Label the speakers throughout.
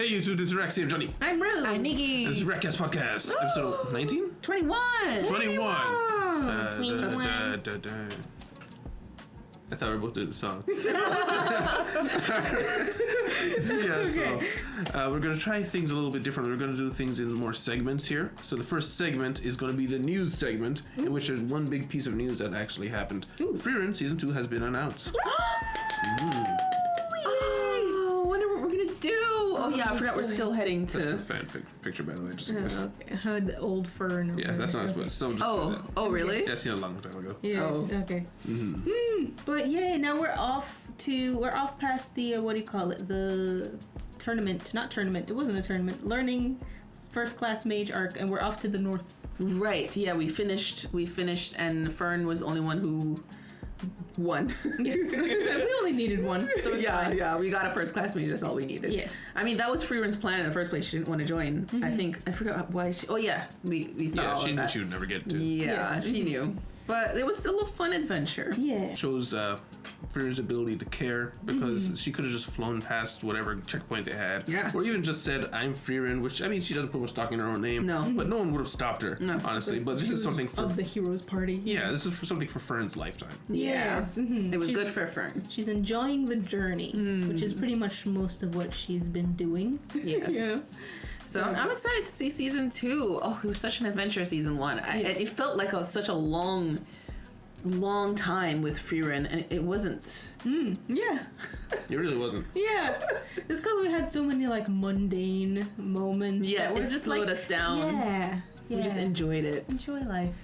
Speaker 1: Hey YouTube, this is Rexy. I'm Johnny.
Speaker 2: I'm Rose.
Speaker 3: I'm Nikki.
Speaker 1: This is Recast Podcast, episode 19?
Speaker 3: 21.
Speaker 1: 21.
Speaker 2: Wow.
Speaker 1: I thought we were both doing the song. So we're going to try things a little bit different. We're going to do things in more segments here. So the first segment is going to be the news segment, in which there's one big piece of news that actually happened. Freiren Season 2 has been announced.
Speaker 3: Oh, wonder what we're gonna do. Oh yeah, I forgot we're still heading to.
Speaker 1: That's a fan picture, by the way. Just in case.
Speaker 2: Okay. How the old Fern.
Speaker 1: Yeah, that's not as much. So
Speaker 3: Oh, really?
Speaker 1: Yeah, I seen it a long time ago.
Speaker 2: Yeah.
Speaker 3: Oh.
Speaker 2: Okay. But yeah, now we're off past the what do you call it? The tournament. Not tournament. It wasn't a tournament. Learning first class mage arc, and we're off to the north.
Speaker 3: Right. Yeah, we finished, and Fern was the only one who won.
Speaker 2: Yes. We only needed one. So it's fine.
Speaker 3: Yeah, we got a first class mage. That's all we needed.
Speaker 2: Yes.
Speaker 3: I mean, that was Freiren's plan in the first place. She didn't want to join. I forgot why she. Oh yeah, we saw.
Speaker 1: Yeah,
Speaker 3: all
Speaker 1: she
Speaker 3: of
Speaker 1: knew
Speaker 3: that.
Speaker 1: she would never get to.
Speaker 3: Yeah,
Speaker 2: Yes.
Speaker 3: she knew. But it was still a fun adventure.
Speaker 2: Yeah.
Speaker 1: Shows Freiren's ability to care, because she could have just flown past whatever checkpoint they had.
Speaker 3: Yeah.
Speaker 1: Or even just said, I'm Freiren, which, I mean, she doesn't put much stock in her own name.
Speaker 3: No.
Speaker 1: But no one would have stopped her,
Speaker 3: No.
Speaker 1: honestly. But this is something for...
Speaker 2: Of the heroes party.
Speaker 1: Yeah, this is for something for Fern's lifetime.
Speaker 2: Yes.
Speaker 3: It was
Speaker 2: She's-
Speaker 3: good for Fern.
Speaker 2: She's enjoying the journey, which is pretty much most of what she's been doing.
Speaker 3: Yes.
Speaker 2: Yeah.
Speaker 3: So I'm excited to see season 2. Oh, it was such an adventure season 1.
Speaker 2: Yes.
Speaker 3: It felt like such a long time with Freiren, and it wasn't.
Speaker 2: Yeah.
Speaker 1: It really wasn't.
Speaker 2: Yeah. It's because we had so many like mundane moments.
Speaker 3: Yeah,
Speaker 2: that were
Speaker 3: it
Speaker 2: just
Speaker 3: slowed
Speaker 2: like,
Speaker 3: us down.
Speaker 2: Yeah.
Speaker 3: We just enjoyed it.
Speaker 2: enjoy life.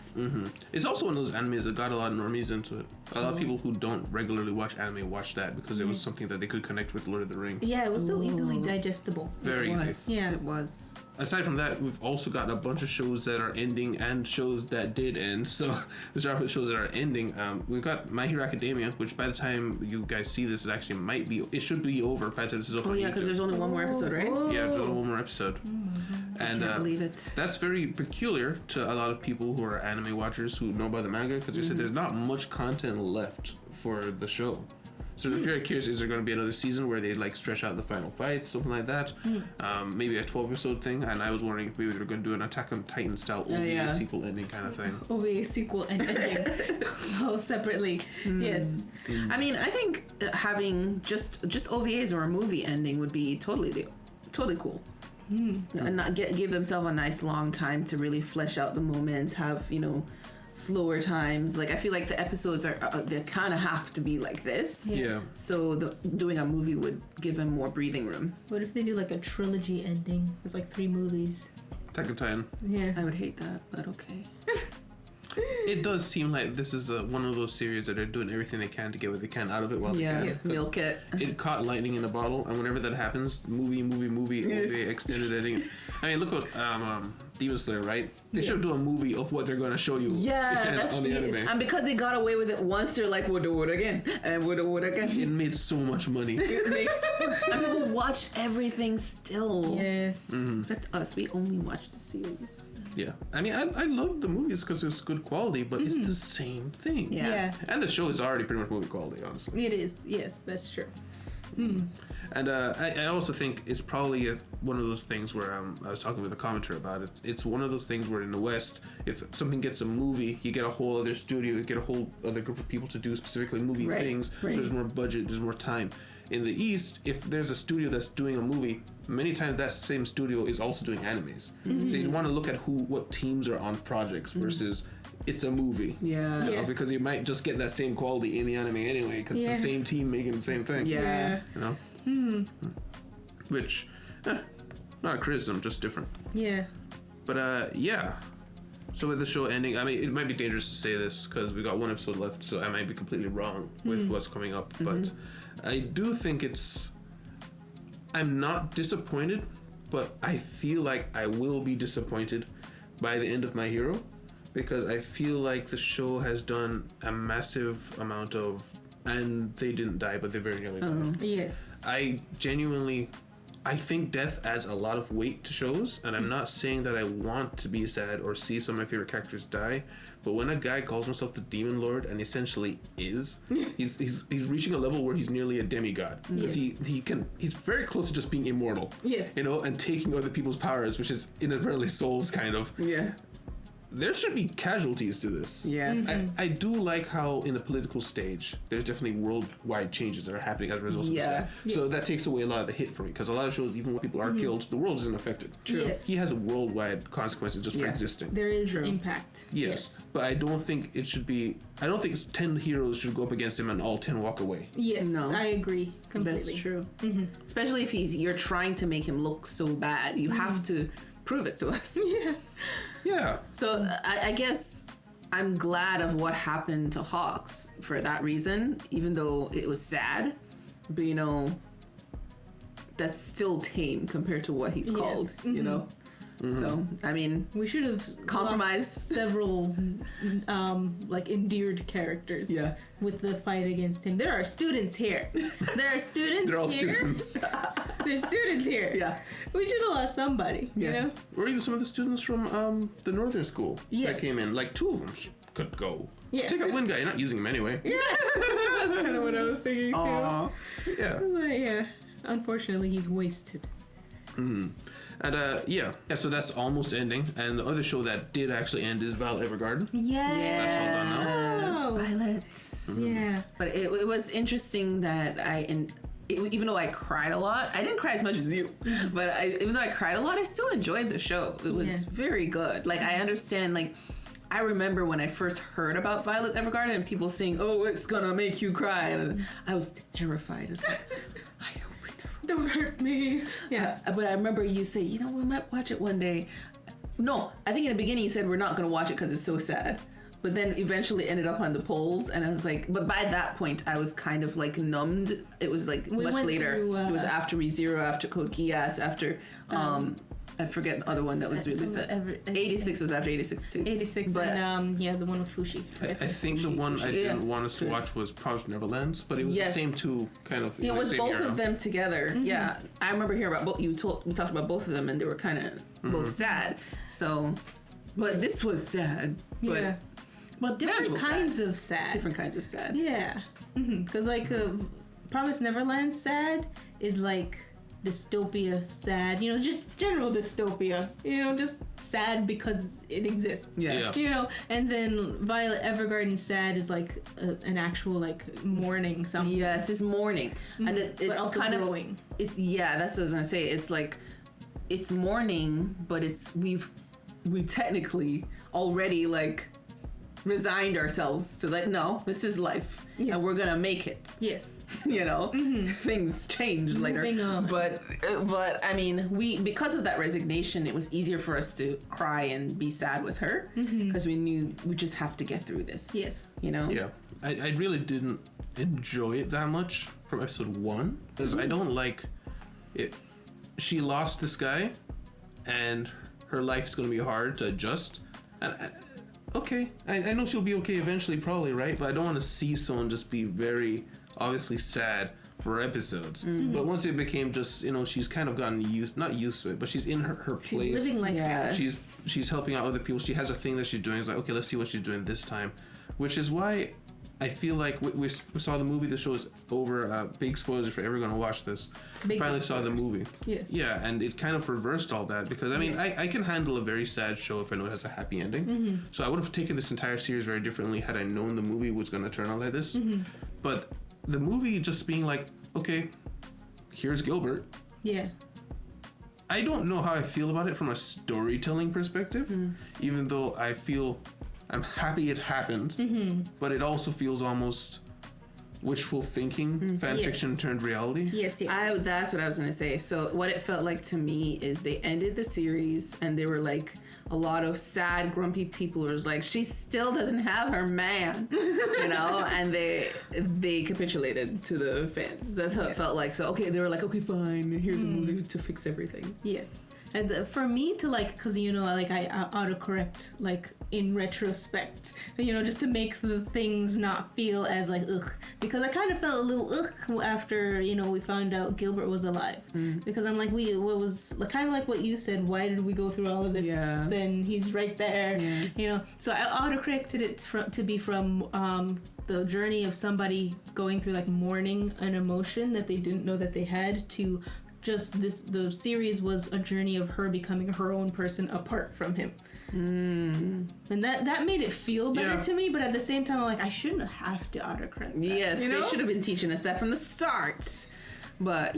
Speaker 1: It's also one of those animes that got a lot of normies into it. A lot of people who don't regularly watch anime watch that because it was something that they could connect with Lord of the Rings.
Speaker 2: Yeah, it was so easily digestible.
Speaker 1: Very
Speaker 3: It
Speaker 1: easy.
Speaker 3: was.
Speaker 2: Yeah.
Speaker 3: It was.
Speaker 1: Aside from that, we've also got a bunch of shows that are ending and shows that did end. So let's start with shows that are ending. We've got My Hero Academia, which by the time you guys see this, it should be over by the time this is over.
Speaker 3: Oh yeah, because there's only one more episode, right?
Speaker 1: Yeah, there's one more episode. And
Speaker 3: Can't believe it.
Speaker 1: that's very peculiar to a lot of people who are anime watchers who know about the manga, because they said there's not much content left for the show. So they're very curious, is there going to be another season where they like stretch out the final fights, something like that? Maybe a 12 episode thing. And I was wondering if maybe they were going to do an Attack on Titan style OVA sequel ending kind of thing.
Speaker 2: OVA sequel and ending all separately. Yes.
Speaker 3: I mean, I think having just OVAs or a movie ending would be totally cool. And not give themselves a nice long time to really flesh out the moments, have, slower times. Like, I feel like the episodes are they kind of have to be like this.
Speaker 1: Yeah.
Speaker 3: So doing a movie would give them more breathing room.
Speaker 2: What if they do like a trilogy ending? It's like 3 movies.
Speaker 1: Attack on Titan.
Speaker 2: Yeah.
Speaker 3: I would hate that, but okay.
Speaker 1: It does seem like this is one of those series that are doing everything they can to get what they can out of it while they can.
Speaker 2: Yes.
Speaker 3: Milk it.
Speaker 1: It caught lightning in a bottle, and whenever that happens, movie, OVA, extended editing. I mean, look at Demon Slayer, right? They should do a movie of what they're going to show you on the anime.
Speaker 3: And because they got away with it once, they're like, we'll do it again, and we'll do it again.
Speaker 1: It made so much money.
Speaker 3: It makes and people watch everything still.
Speaker 2: Yes.
Speaker 3: Except us, we only watch the series.
Speaker 1: Yeah. I mean, I love the movies because it's good quality, but it's the same thing.
Speaker 3: Yeah.
Speaker 1: And the show is already pretty much movie quality, honestly.
Speaker 2: It is. Yes, that's true.
Speaker 1: And I also think it's probably one of those things where I was talking with a commenter about it. It's one of those things where in the West, if something gets a movie, you get a whole other studio, you get a whole other group of people to do specifically movie things.
Speaker 2: Right.
Speaker 1: So there's more budget, there's more time. In the East, if there's a studio that's doing a movie, many times that same studio is also doing animes. So you want to look at what teams are on projects versus it's a movie.
Speaker 3: Yeah.
Speaker 1: You know, because you might just get that same quality in the anime anyway, because it's the same team making the same thing.
Speaker 3: Yeah.
Speaker 1: You know? Which, not a criticism, just different.
Speaker 2: Yeah.
Speaker 1: But, yeah. So with the show ending, I mean, it might be dangerous to say this because we got one episode left, so I might be completely wrong with what's coming up. But I do think I'm not disappointed, but I feel like I will be disappointed by the end of My Hero, because I feel like the show has done a massive amount of, and they didn't die, but they very nearly died.
Speaker 2: Yes.
Speaker 1: I genuinely, I think death adds a lot of weight to shows, and I'm not saying that I want to be sad or see some of my favorite characters die, but when a guy calls himself the Demon Lord and essentially is, he's reaching a level where he's nearly a demigod, because he's very close to just being immortal.
Speaker 2: Yes.
Speaker 1: You know, and taking other people's powers, which is inadvertently souls, kind of.
Speaker 3: Yeah.
Speaker 1: There should be casualties to this.
Speaker 3: Yeah.
Speaker 1: I do like how in the political stage there's definitely worldwide changes that are happening as a result of this guy. So that takes away a lot of the hit for me, because a lot of shows, even when people are killed, the world isn't affected.
Speaker 2: True. Yes.
Speaker 1: He has worldwide consequences just for existing.
Speaker 2: There is impact.
Speaker 1: Yes. But I don't think it should be. I don't think 10 heroes should go up against him and all 10 walk away.
Speaker 2: Yes,
Speaker 3: No.
Speaker 2: I agree completely.
Speaker 3: That's true. Especially if you're trying to make him look so bad, you have to prove it to us.
Speaker 1: Yeah.
Speaker 3: So I guess I'm glad of what happened to Hawks for that reason, even though it was sad. But you know, that's still tame compared to what he's called. You know. So I mean,
Speaker 2: We should have
Speaker 3: Compromise.
Speaker 2: lost several like endeared characters.
Speaker 3: Yeah.
Speaker 2: With the fight against him. There are students here. There are students
Speaker 1: They're all
Speaker 2: here.
Speaker 1: students.
Speaker 2: There's students here.
Speaker 3: Yeah.
Speaker 2: We should have lost somebody. You
Speaker 3: Yeah.
Speaker 2: know.
Speaker 1: Or even some of the students from the northern school that came in. Like 2 of them could go.
Speaker 2: Yeah.
Speaker 1: Take out one guy. You're not using him anyway.
Speaker 2: That's kind of what I was thinking too.
Speaker 3: Aw.
Speaker 1: Yeah.
Speaker 2: But yeah. Unfortunately, he's wasted.
Speaker 1: And so that's almost ending. And the other show that did actually end is Violet Evergarden.
Speaker 2: Yeah.
Speaker 1: That's all done now.
Speaker 2: Oh.
Speaker 3: Violets.
Speaker 2: Yeah.
Speaker 3: But it was interesting that even though I cried a lot, I didn't cry as much as you, but even though I cried a lot, I still enjoyed the show. It was very good. Like, I understand, like, I remember when I first heard about Violet Evergarden and people saying, "Oh, it's gonna make you cry," and I was terrified. It's like, I hope we never.
Speaker 2: Don't hurt me. Yeah.
Speaker 3: But I remember you say, "You know, we might watch it one day." No, I think in the beginning you said we're not gonna watch it because it's so sad. But then eventually ended up on the polls, and I was like, but by that point I was kind of like numbed. It was like much later. It was after ReZero, after Code Geass, after I forget the other one that was really sad. 86 was after 86 too.
Speaker 2: 86,
Speaker 3: but,
Speaker 2: and the one with Fushi.
Speaker 1: I think the one I didn't want us to watch was Promised Neverlands, but it was the same two kind of.
Speaker 3: It was both
Speaker 1: era.
Speaker 3: of them together. Yeah, I remember hearing about both. We talked about both of them, and they were kind of both sad. So, but this was sad. But
Speaker 2: Yeah. Well, different kinds of sad.
Speaker 3: Different kinds of sad.
Speaker 2: Yeah. Because, like, Promised Neverland sad is like dystopia sad. You know, just general dystopia. You know, just sad because it exists.
Speaker 3: Yeah.
Speaker 2: You know, and then Violet Evergarden sad is like an actual, like, mourning something.
Speaker 3: Yes, it's mourning. And it's
Speaker 2: but also
Speaker 3: kind
Speaker 2: growing.
Speaker 3: That's what I was gonna say. It's like, it's mourning, but we technically already, like, resigned ourselves to, like, no, this is life, and we're gonna make it.
Speaker 2: Yes.
Speaker 3: You know, things change later.
Speaker 2: Moving on.
Speaker 3: But I mean, because of that resignation, it was easier for us to cry and be sad with her because we knew we just have to get through this.
Speaker 2: Yes.
Speaker 3: You know.
Speaker 1: Yeah, I really didn't enjoy it that much from episode 1 because I don't like it. She lost this guy, and her life is going to be hard to adjust. And okay, I know she'll be okay eventually, probably, right? But I don't want to see someone just be very obviously sad for episodes. But once it became just, you know, she's kind of gotten not used to it, but she's in her place.
Speaker 2: She's living like that.
Speaker 1: She's helping out other people. She has a thing that she's doing. It's like, okay, let's see what she's doing this time. Which is why I feel like we saw the movie. The show is over. Big spoilers if you're ever going to watch this. Finally saw the movie.
Speaker 2: Yes.
Speaker 1: Yeah, and it kind of reversed all that because I mean I can handle a very sad show if I know it has a happy ending. So I would have taken this entire series very differently had I known the movie was going to turn out like this. But the movie just being like, okay, here's Gilbert.
Speaker 2: Yeah.
Speaker 1: I don't know how I feel about it from a storytelling perspective, even though I feel I'm happy it happened, but it also feels almost wishful thinking, fan fiction turned reality.
Speaker 2: Yes.
Speaker 3: That's what I was gonna say. So what it felt like to me is they ended the series and they were like, a lot of sad, grumpy people was like, she still doesn't have her man, you know, and they capitulated to the fans. That's how it felt like. So okay, they were like, okay, fine, here's a movie to fix everything.
Speaker 2: Yes. And for me to like, because you know, like I autocorrect like in retrospect, you know, just to make the things not feel as like ugh, because I kind of felt a little ugh after, you know, we found out Gilbert was alive, because I'm like, what was kind of like what you said, why did we go through all of this? Then he's right there, you know. So I autocorrected it to be from the journey of somebody going through like mourning an emotion that they didn't know that they had, to just the series was a journey of her becoming her own person apart from him. And that made it feel better to me, but at the same time I'm like, I shouldn't have to autocorrect that,
Speaker 3: yes,
Speaker 2: you know?
Speaker 3: They should have been teaching us that from the start. But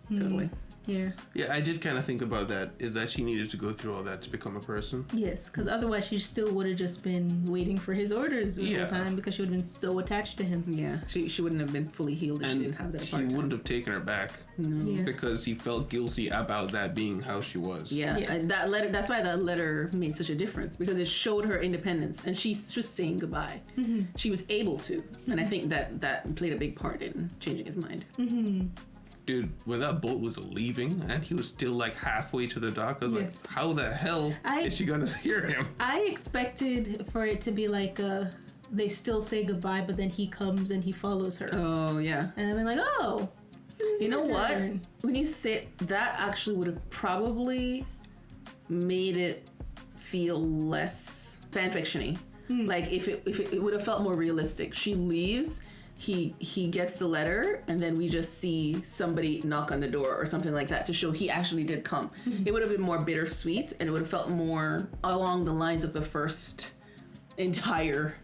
Speaker 3: totally.
Speaker 2: Yeah,
Speaker 1: I did kind of think about that she needed to go through all that to become a person.
Speaker 2: yes, because otherwise she still would have just been waiting for his orders the whole time, because she would have been so attached to him.
Speaker 3: She wouldn't have been fully healed if she didn't have that part.
Speaker 1: He wouldn't have taken her back because he felt guilty about that being how she was.
Speaker 3: And that letter, that's why that letter made such a difference, because it showed her independence and she's just saying goodbye. She was able to, and I think that played a big part in changing his mind.
Speaker 1: Dude, when that boat was leaving and he was still like halfway to the dock, I was like, how the hell is she gonna hear him?
Speaker 2: I expected for it to be like they still say goodbye, but then he comes and he follows her.
Speaker 3: Oh yeah.
Speaker 2: And I've been like, oh,
Speaker 3: you know what? When you say that, actually would have probably made it feel less fanfiction-y. Like if it would have felt more realistic. She leaves. He gets the letter, and then we just see somebody knock on the door or something like that to show he actually did come. It would have been more bittersweet, and it would have felt more along the lines of the first entire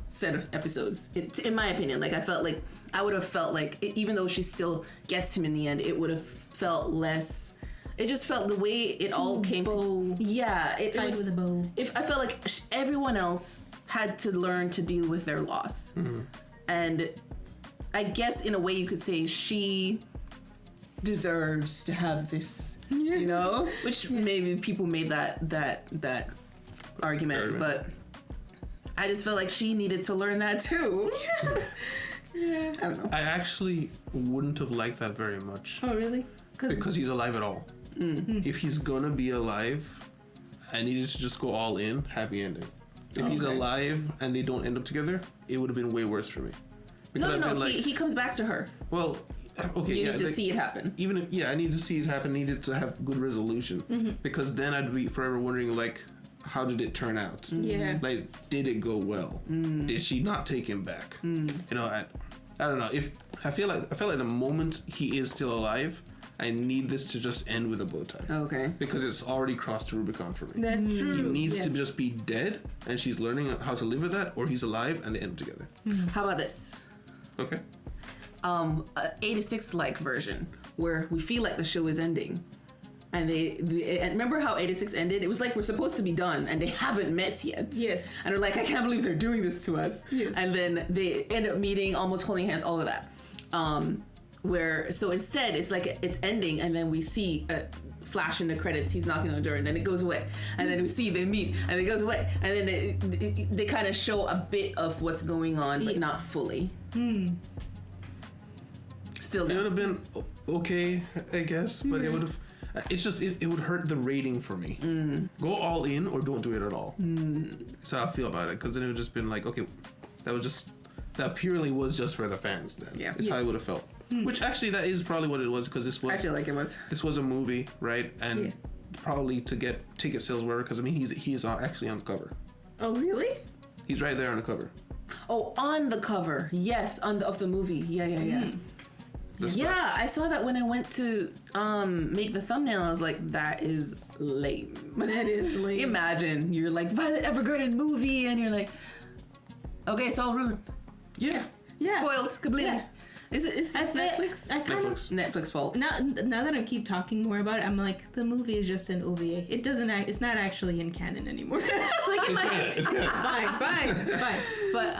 Speaker 3: set of episodes. In my opinion, like I would have felt like even though she still gets him in the end, it would have felt less. It just felt the way it all came to. Yeah, it was with a bow. If I felt like everyone else had to learn to deal with their loss, and I guess in a way you could say she deserves to have this, you know, which maybe people made that argument, but I just felt like she needed to learn that too. I don't know.
Speaker 1: I actually wouldn't have liked that very much.
Speaker 2: Oh really?
Speaker 1: Because he's alive at all. If he's gonna be alive, I needed to just go all in, happy ending. If he's alive and they don't end up together, it would have been way worse for me.
Speaker 3: Because no, he comes back to her.
Speaker 1: Well, okay,
Speaker 3: you need to see it happen.
Speaker 1: Even if, I need to see it happen. Needed to have good resolution, because then I'd be forever wondering, like, how did it turn out? Like, did it go well? Did she not take him back? You know, I don't know. If I feel like the moment he is still alive, I need this to just end with a bow tie.
Speaker 3: Okay.
Speaker 1: Because it's already crossed the Rubicon for me.
Speaker 2: That's true.
Speaker 1: He needs to just be dead, and she's learning how to live with that, or he's alive and they end up together.
Speaker 3: How about this?
Speaker 1: Okay.
Speaker 3: 86 like version where we feel like the show is ending, and and remember how 86 ended? It was like we're supposed to be done, and they haven't met yet.
Speaker 2: Yes.
Speaker 3: And they're like, I can't believe they're doing this to us.
Speaker 2: Yes.
Speaker 3: And then they end up meeting, almost holding hands, all of that. So instead it's like it's ending, and then we see a flash in the credits, he's knocking on the door, and then it goes away, and then we see they meet, and it goes away, and then they kind of show a bit of what's going on, but not fully. Still,
Speaker 1: it would have been okay, I guess, but it would have. It's just it would hurt the rating for me. Go all in or don't do it at all. That's how I feel about it, because then it would just been like, okay, that purely was just for the fans. Then it's how I would have felt. Which actually that is probably what it was, because this was.
Speaker 3: I feel like it was.
Speaker 1: This was a movie, right? And probably to get ticket sales, whatever. Because I mean, he is actually on the cover.
Speaker 2: Oh really?
Speaker 1: He's right there on the cover.
Speaker 3: Oh, on the cover, yes, of the movie. Yeah. Yeah, I saw that when I went to make the thumbnail. I was like, that is lame.
Speaker 2: That is lame.
Speaker 3: Imagine you're like Violet Evergarden movie, and you're like, okay, it's all ruined.
Speaker 1: Yeah.
Speaker 3: Spoiled completely.
Speaker 2: Yeah.
Speaker 3: Is Netflix? Netflix fault.
Speaker 2: Now that I keep talking more about it, I'm like, the movie is just an OVA. It doesn't it's not actually in canon anymore. Like
Speaker 1: It's good.
Speaker 2: Fine. But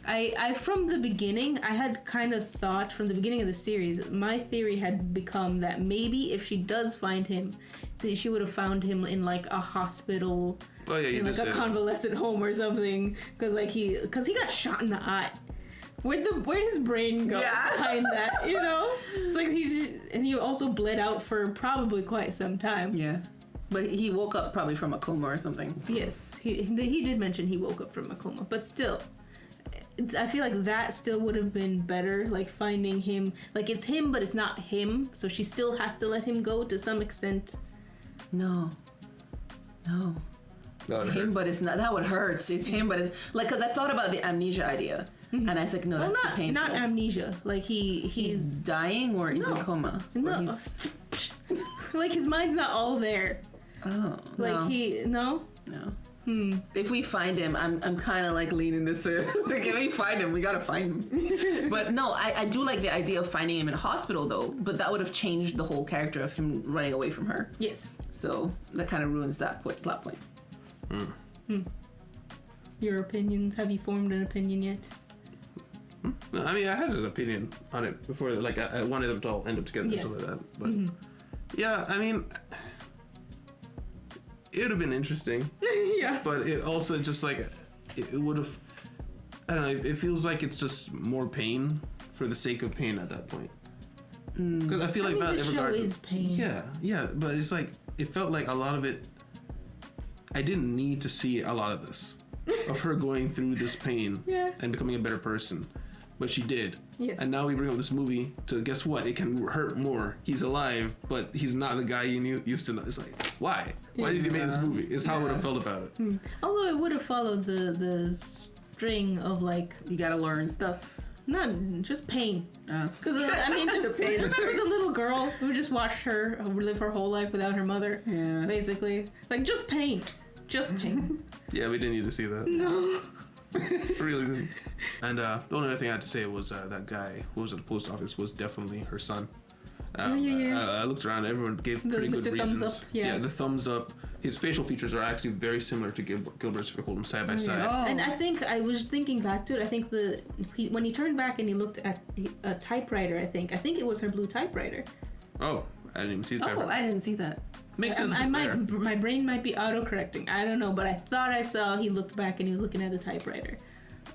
Speaker 2: I from the beginning, I had kind of thought from the beginning of the series, my theory had become that maybe if she does find him, that she would have found him in like a hospital,
Speaker 1: Oh yeah,
Speaker 2: in like a convalescent home or something, because he got shot in the eye. where'd his brain go behind that? You know, it's like and he also bled out for probably quite some time.
Speaker 3: Yeah, but he woke up probably from a coma or something.
Speaker 2: Yes, he did mention he woke up from a coma, but still, I feel like that still would have been better. Like finding him, like it's him, but it's not him, so she still has to let him go to some extent.
Speaker 3: No. It's him, but it's not. That would hurt. It's him, but it's like, because I thought about the amnesia idea, and I was like, no, that's too painful.
Speaker 2: Not amnesia. Like he's
Speaker 3: dying, or he's in coma.
Speaker 2: No,
Speaker 3: or he's...
Speaker 2: like his mind's not all there.
Speaker 3: Oh,
Speaker 2: like
Speaker 3: no. If we find him, I'm kind of like leaning this way. Like, if we find him, we gotta find him. But no, I do like the idea of finding him in a hospital though. But that would have changed the whole character of him running away from her.
Speaker 2: Yes.
Speaker 3: So that kind of ruins that plot point.
Speaker 2: Your opinions? Have you formed an opinion yet?
Speaker 1: No, I mean, I had an opinion on it before. Like, I wanted them to all end up together or something like that. But yeah, I mean, it would have been interesting.
Speaker 2: Yeah.
Speaker 1: But it also just like it would have. I don't know. It feels like it's just more pain for the sake of pain at that point. Because I feel like
Speaker 2: the show is pain.
Speaker 1: Yeah, but it's like it felt like a lot of it. I didn't need to see a lot of this, of her going through this pain and becoming a better person, but she did.
Speaker 2: Yes.
Speaker 1: And now we bring up this movie to guess what? It can hurt more. He's alive, but he's not the guy you used to know. It's like, why? Why did you make this movie? It's how I would have felt about it.
Speaker 2: Although it would have followed the string of like,
Speaker 3: you gotta learn stuff.
Speaker 2: Not just pain. Because I mean, just remember the little girl who just watched her live her whole life without her mother. Yeah. Basically, like just pain. Just pain.
Speaker 1: Yeah, we didn't need to see that.
Speaker 2: No.
Speaker 1: Really didn't. And the only other thing I had to say was that guy who was at the post office was definitely her son. I looked around, everyone gave pretty good reasons.
Speaker 2: Thumbs up. Yeah,
Speaker 1: the thumbs up. His facial features are actually very similar to Gilbert's if you hold them side by side.
Speaker 2: Oh. And I think, I was thinking back to it, I think when he turned back and he looked at a typewriter, I think it was her blue typewriter.
Speaker 1: Oh, I didn't even see the typewriter.
Speaker 3: Oh, I didn't see that.
Speaker 1: Makes sense.
Speaker 2: My brain might be autocorrecting. I don't know, but I thought I saw he looked back and he was looking at a typewriter.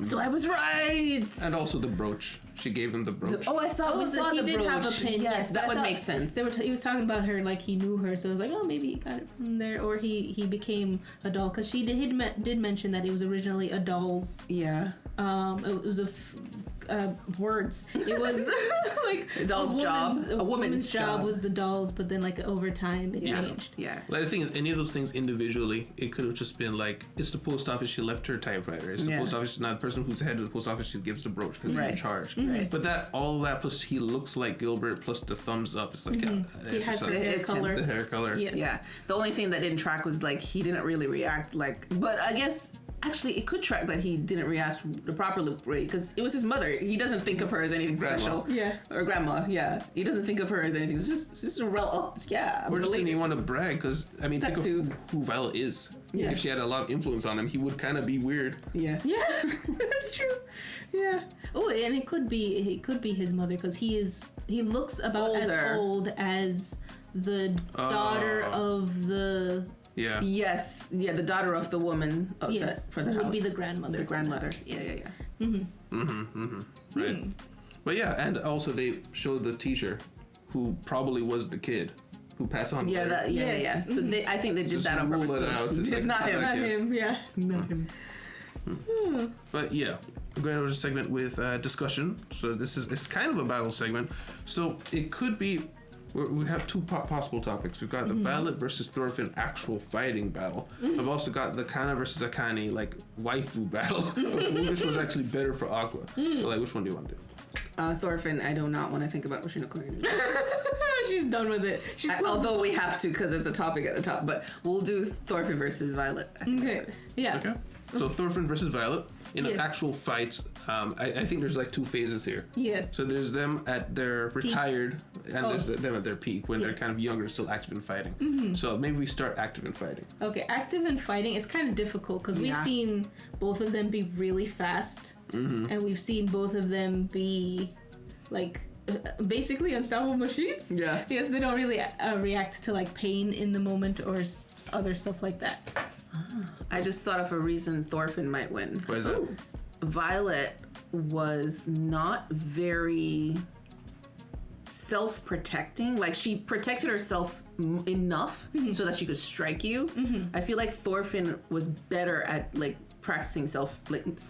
Speaker 2: So I was right.
Speaker 1: And also the brooch. She gave him the brooch.
Speaker 3: I saw. We saw
Speaker 2: he
Speaker 3: the
Speaker 2: did
Speaker 3: brooch.
Speaker 2: have a pin.
Speaker 3: Yes, that would make sense.
Speaker 2: He was talking about her like he knew her, so I was like, oh, maybe he got it from there, or he became a doll because she did mention that it was originally a doll's.
Speaker 3: Yeah.
Speaker 2: It was words. It was like
Speaker 3: a doll's job. A woman's job
Speaker 2: was the doll's, but then like over time it changed.
Speaker 3: Yeah.
Speaker 1: Like the thing is, any of those things individually, it could have just been like, it's the post office. She left her typewriter. It's the post office. Not the person who's head of the post office. She gives the brooch because they're in charge. Right. But all that plus he looks like Gilbert plus the thumbs up. It's like
Speaker 2: he has the hair color.
Speaker 1: The hair color.
Speaker 2: Yes.
Speaker 3: Yeah. The only thing that didn't track was like he didn't really react like. But I guess. Actually, it could track that he didn't react the proper way because it was his mother. He doesn't think of her as anything special.
Speaker 2: Yeah.
Speaker 3: Or grandma. Yeah. He doesn't think of her as anything. It's just a real. Yeah.
Speaker 1: Or just didn't even want to brag because I mean, think of who Violet is.
Speaker 3: Yeah.
Speaker 1: If she had a lot of influence on him, he would kind of be weird.
Speaker 3: Yeah.
Speaker 2: Yeah. That's true. Yeah. Oh, and it could be his mother because he looks about as old as the daughter of the.
Speaker 1: Yeah.
Speaker 3: Yes. Yeah. The daughter of the woman. For the house.
Speaker 2: Would be the grandmother.
Speaker 3: The grandmother.
Speaker 2: Yes.
Speaker 3: Yeah.
Speaker 1: Right. But yeah, and also they showed the teacher, who probably was the kid, who passed on.
Speaker 3: Yeah. So I think they did that on purpose.
Speaker 1: It's
Speaker 3: not him.
Speaker 2: Not him. Yeah.
Speaker 3: It's not him.
Speaker 1: But yeah, we're going over to a segment with discussion. So it's kind of a battle segment. So it could be. We have two possible topics. We've got the Violet versus Thorfinn actual fighting battle. I've also got the Kana versus Akane like waifu battle. Which was actually better for Aqua. So like, which one do you want to do?
Speaker 3: Thorfinn, I do not want to think about Oshi No Ko Gone.
Speaker 2: She's done with it.
Speaker 3: Although we have to because it's a topic at the top, but we'll do Thorfinn versus Violet.
Speaker 2: Okay. Yeah.
Speaker 1: Okay. So Thorfinn versus Violet in an actual fight. I think there's like two phases here.
Speaker 2: Yes.
Speaker 1: So there's them at their retired, and there's them at their peak when they're kind of younger, still active in fighting. So maybe we start active in fighting.
Speaker 2: Okay, active in fighting is kind of difficult because we've seen both of them be really fast, and we've seen both of them be like basically unstoppable machines.
Speaker 3: Yeah.
Speaker 2: Because they don't really react to like pain in the moment or other stuff like that.
Speaker 3: I just thought of a reason Thorfinn might win.
Speaker 1: What is that?
Speaker 3: Violet was not very self-protecting. Like, she protected herself enough so that she could strike you. I feel like Thorfinn was better at like practicing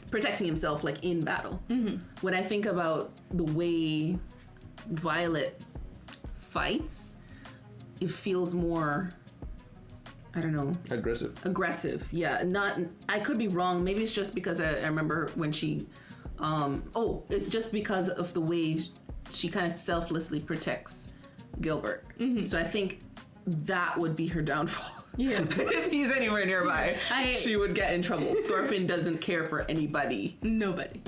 Speaker 3: protecting himself like in battle. When I think about the way Violet fights, it feels more, I don't know, aggressive. Yeah, not, I could be wrong. Maybe it's just because I remember when she it's just because of the way she kind of selflessly protects Gilbert. So I think that would be her downfall.
Speaker 2: Yeah.
Speaker 3: If he's anywhere nearby, she would get in trouble. Thorfinn doesn't care for anybody.
Speaker 2: Nobody.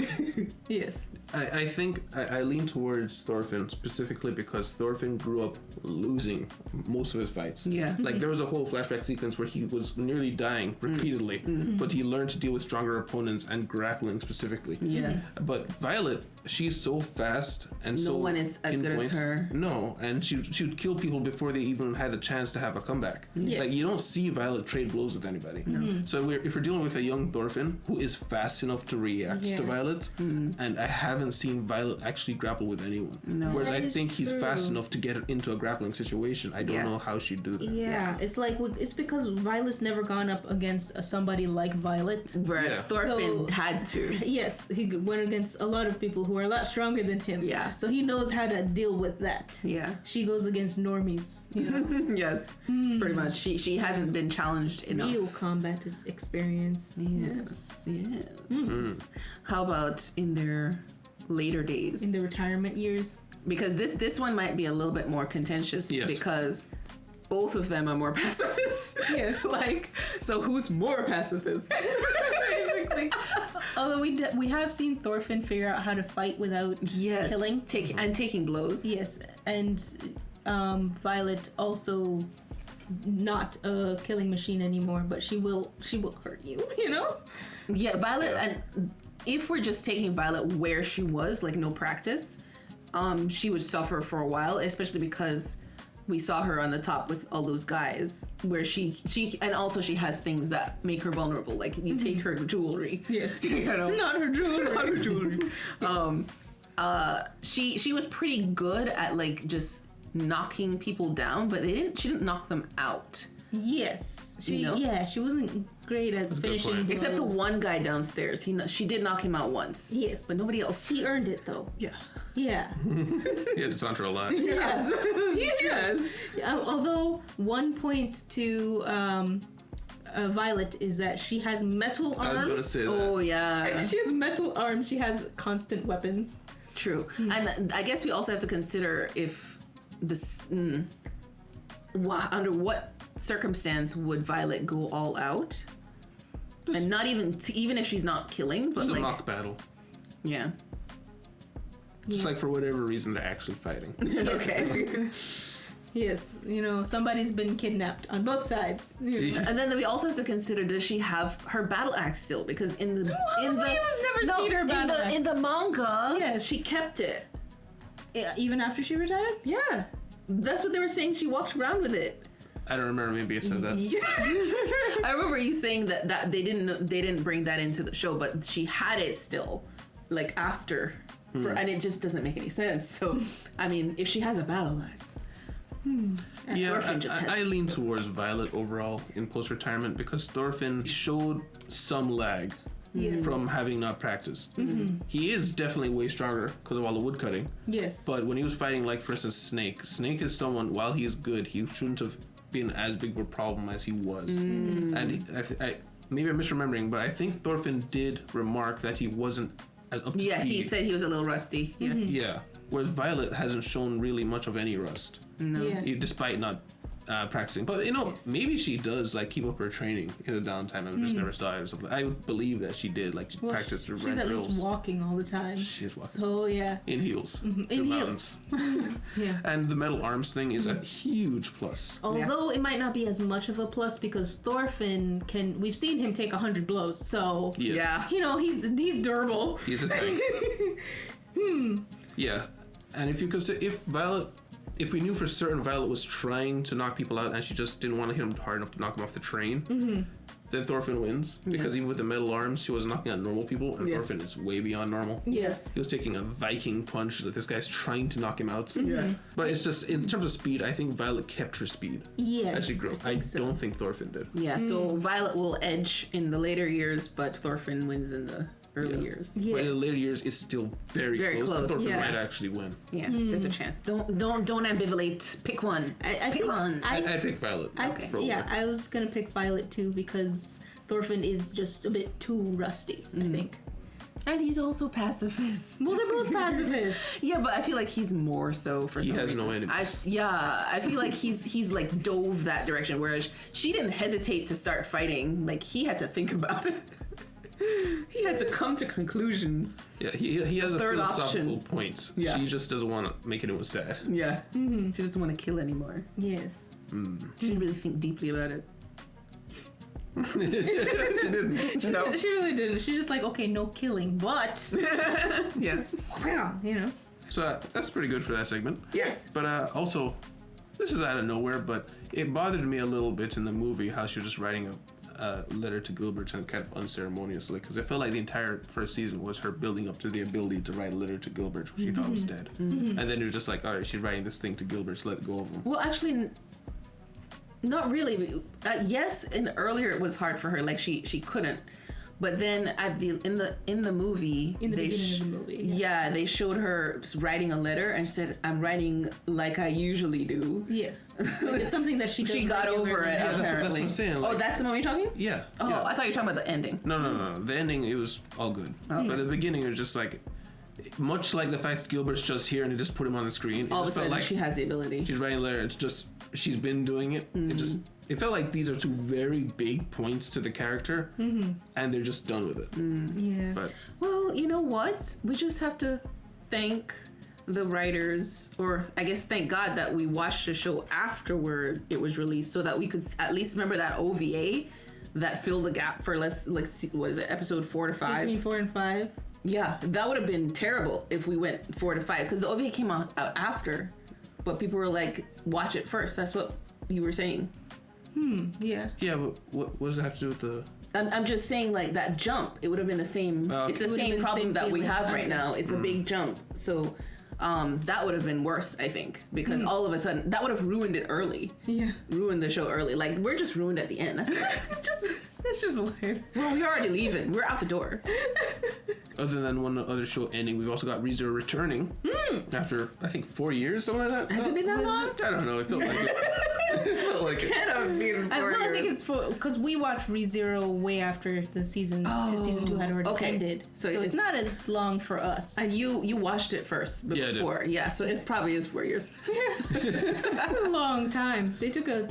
Speaker 2: Yes.
Speaker 1: I think I lean towards Thorfinn specifically because Thorfinn grew up losing most of his fights.
Speaker 3: Yeah.
Speaker 1: Like, there was a whole flashback sequence where he was nearly dying repeatedly, but he learned to deal with stronger opponents and grappling specifically.
Speaker 3: Yeah.
Speaker 1: But Violet, she's so fast and
Speaker 3: No
Speaker 1: so
Speaker 3: one is as good as her.
Speaker 1: No, and she would kill people before they even had the chance to have a comeback.
Speaker 2: Yes.
Speaker 1: Like, you don't see Violet trade blows with anybody. So if we're dealing with a young Thorfinn who is fast enough to react to Violet, and I haven't seen Violet actually grapple with anyone.
Speaker 3: No.
Speaker 1: Whereas
Speaker 2: That
Speaker 1: I
Speaker 2: is
Speaker 1: think he's
Speaker 2: true.
Speaker 1: fast enough to get into a grappling situation. I don't know how she'd do that.
Speaker 2: Yeah, it's like it's because Violet's never gone up against somebody like Violet.
Speaker 3: Whereas
Speaker 1: Yeah.
Speaker 3: Thorfinn
Speaker 2: So-
Speaker 3: had to.
Speaker 2: Yes, he went against a lot of people who are a lot stronger than him.
Speaker 3: Yeah.
Speaker 2: So he knows how to deal with that.
Speaker 3: Yeah.
Speaker 2: She goes against normies. You know?
Speaker 3: Yes. Pretty much. She hasn't been challenged enough.
Speaker 2: Real combat is experience.
Speaker 3: Yes. How about in their later days?
Speaker 2: In the retirement years.
Speaker 3: Because this one might be a little bit more contentious because both of them are more pacifists.
Speaker 2: Yes.
Speaker 3: Like, so who's more pacifist? Basically.
Speaker 2: Although we have seen Thorfinn figure out how to fight without killing.
Speaker 3: Taking blows.
Speaker 2: Yes, and Violet also not a killing machine anymore, but she will hurt you. You know.
Speaker 3: Yeah, Violet, and if we're just taking Violet where she was, like no practice, she would suffer for a while, especially because we saw her on the top with all those guys, where she and also she has things that make her vulnerable, like you take her jewelry.
Speaker 2: Yes,
Speaker 3: you know,
Speaker 2: not her jewelry.
Speaker 3: not her jewelry. She was pretty good at like just knocking people down, but she didn't knock them out.
Speaker 2: Yes, she
Speaker 3: You know?
Speaker 2: wasn't great at finishing blows.
Speaker 3: Except the one guy downstairs, she did knock him out once.
Speaker 2: Yes,
Speaker 3: but nobody else.
Speaker 2: He earned it though.
Speaker 3: Yeah.
Speaker 2: Yeah.
Speaker 1: He had to taunt her a lot.
Speaker 2: Yes.
Speaker 3: Yes.
Speaker 2: Although one point to Violet is that she has metal arms.
Speaker 1: I was gonna say that.
Speaker 3: Oh yeah.
Speaker 2: She has metal arms. She has constant weapons.
Speaker 3: True. And I guess we also have to consider if this under what circumstance would Violet go all out, and not even if she's not killing, but
Speaker 1: It's a
Speaker 3: like
Speaker 1: mock battle.
Speaker 3: yeah.
Speaker 1: Just like for whatever reason they're actually fighting.
Speaker 3: Okay.
Speaker 2: Yes, somebody's been kidnapped on both sides.
Speaker 3: And then we also have to consider, does she have her battle axe still? Because in the
Speaker 2: seen her battle axe.
Speaker 3: in the manga,
Speaker 2: Yes.
Speaker 3: she kept it.
Speaker 2: Yeah, even after she retired.
Speaker 3: Yeah, that's what they were saying. She walked around with it.
Speaker 1: I don't remember. Maybe I said that.
Speaker 3: Yeah. I remember you saying that they didn't bring that into the show, but she had it still, like after, and it just doesn't make any sense. So, I mean, if she has a battle axe,
Speaker 1: Yeah,
Speaker 3: Thorfinn just has
Speaker 1: I lean towards Violet overall in post-retirement because Thorfinn showed some lag
Speaker 2: Yes.
Speaker 1: from having not practiced. He is definitely way stronger because of all the woodcutting.
Speaker 2: Yes.
Speaker 1: But when he was fighting, like for instance, Snake is someone. While he is good, he shouldn't have been as big of a problem as he was. And maybe I'm misremembering, but I think Thorfinn did remark that he wasn't as up to speed.
Speaker 3: yeah, he said he was a little rusty. Yeah,
Speaker 1: Yeah. Whereas Violet hasn't shown really much of any rust,
Speaker 3: no.
Speaker 2: Yeah.
Speaker 1: despite not practicing. But maybe she does like keep up her training in the downtime. I just never saw it or something. I would believe that she did, like she practiced her
Speaker 2: She's
Speaker 1: red
Speaker 2: at
Speaker 1: drills.
Speaker 2: least walking all the time.
Speaker 1: She is walking
Speaker 2: So yeah.
Speaker 1: in heels.
Speaker 2: In
Speaker 1: the
Speaker 2: heels.
Speaker 1: mountains.
Speaker 2: Yeah.
Speaker 1: And the metal arms thing is a huge plus.
Speaker 2: Although it might not be as much of a plus because Thorfinn we've seen him take 100 blows, so
Speaker 1: Yes.
Speaker 3: Yeah.
Speaker 2: he's durable.
Speaker 1: He's a tank. Yeah. And if you consider if we knew for certain Violet was trying to knock people out and she just didn't want to hit him hard enough to knock him off the train, then Thorfinn wins because even with the metal arms, he was knocking out normal people, and Thorfinn is way beyond normal.
Speaker 2: Yes.
Speaker 1: He was taking a Viking punch that this guy's trying to knock him out.
Speaker 3: Yeah.
Speaker 1: But it's just in terms of speed, I think Violet kept her speed
Speaker 2: Yes.
Speaker 1: as she grew. I don't think Thorfinn did.
Speaker 3: Yeah, so Violet will edge in the later years, but Thorfinn wins in the early years.
Speaker 2: Yes.
Speaker 1: But in the later years, it's still very close. And Thorfinn might actually win.
Speaker 3: Yeah, there's a chance. Don't ambivalate. Pick one.
Speaker 2: I
Speaker 3: Pick
Speaker 2: think
Speaker 3: one.
Speaker 1: I pick Violet.
Speaker 2: I was gonna pick Violet too because Thorfinn is just a bit too rusty. I think.
Speaker 3: And he's also pacifist.
Speaker 2: Well, they're both pacifists.
Speaker 3: Yeah, but I feel like he's more so for some reason.
Speaker 1: He has no enemies.
Speaker 3: I feel like he's like dove that direction, whereas she didn't hesitate to start fighting. Like he had to think about it. He had to come to conclusions.
Speaker 1: Yeah, he has a
Speaker 3: third
Speaker 1: philosophical
Speaker 3: option.
Speaker 1: Point.
Speaker 3: Yeah.
Speaker 1: She just doesn't want to make anyone sad.
Speaker 3: Yeah. She doesn't want to kill anymore.
Speaker 2: Yes.
Speaker 3: She didn't really think deeply about it.
Speaker 1: She didn't.
Speaker 3: No.
Speaker 2: She really didn't. She's just like, okay, no killing, but
Speaker 3: Yeah.
Speaker 2: you know.
Speaker 1: So that's pretty good for that segment.
Speaker 3: Yes.
Speaker 1: But also, this is out of nowhere, but it bothered me a little bit in the movie how she was just writing a letter to Gilbert and kind of unceremoniously, because I felt like the entire first season was her building up to the ability to write a letter to Gilbert, who she thought was dead. And then it was just like, all right, she's writing this thing to Gilbert, so let it go over him.
Speaker 3: Well, actually, not really. Yes, and earlier it was hard for her. Like she couldn't. But then at the in the movie,
Speaker 2: In the beginning of the movie.
Speaker 3: yeah, they showed her writing a letter and said, "I'm writing like I usually do."
Speaker 2: Yes. Like it's something that she does
Speaker 3: She got over it.
Speaker 1: Yeah, that's
Speaker 3: apparently.
Speaker 1: what I'm saying.
Speaker 3: Oh,
Speaker 1: Like,
Speaker 3: that's the one you're talking?
Speaker 1: yeah.
Speaker 3: Oh,
Speaker 1: yeah.
Speaker 3: I thought you were talking about the ending.
Speaker 1: No. The ending, it was all good.
Speaker 3: Okay.
Speaker 1: But the beginning, it was just like, much like the fact that Gilbert's just here and they just put him on the screen. It
Speaker 3: All of a
Speaker 1: just felt
Speaker 3: sudden,
Speaker 1: like
Speaker 3: she has the ability.
Speaker 1: she's writing a letter. It's just, she's been doing it. It felt like these are two very big points to the character, and they're just done with it.
Speaker 2: Yeah.
Speaker 1: But
Speaker 3: Well, you know what? We just have to thank the writers, or I guess thank God that we watched the show afterward it was released, so that we could at least remember that OVA that filled the gap for what is it, episode 4 to 5?
Speaker 2: Between 4 and 5.
Speaker 3: Yeah, that would have been terrible if we went 4 to 5, because the OVA came out after, but people were like, watch it first. That's what you were saying.
Speaker 2: Yeah.
Speaker 1: yeah, but what does it have to do with the...
Speaker 3: I'm just saying, like, that jump, it would have been the same. It's the
Speaker 2: It would have
Speaker 3: same
Speaker 2: been the
Speaker 3: problem
Speaker 2: same
Speaker 3: that we
Speaker 2: feeling.
Speaker 3: have right
Speaker 2: Okay.
Speaker 3: now. It's a big jump. So that would have been worse, I think, because all of a sudden, that would have ruined it early.
Speaker 2: Yeah.
Speaker 3: Ruined the show early. Like, we're just ruined at the end.
Speaker 2: That's just life.
Speaker 3: Well, we're already leaving. We're out the door.
Speaker 1: Other than one other show ending, we've also got REzero returning after, I think, 4 years, something like that.
Speaker 3: Has it been that long?
Speaker 1: I don't know. It felt like it. It felt like it.
Speaker 3: Cannot be in 4
Speaker 2: I think
Speaker 3: years.
Speaker 2: it's because we watched ReZero way after the season season 2 had already ended, so it's not as long for us.
Speaker 3: And you watched it first before. Yeah, so it probably is 4 years.
Speaker 2: a long time. They took a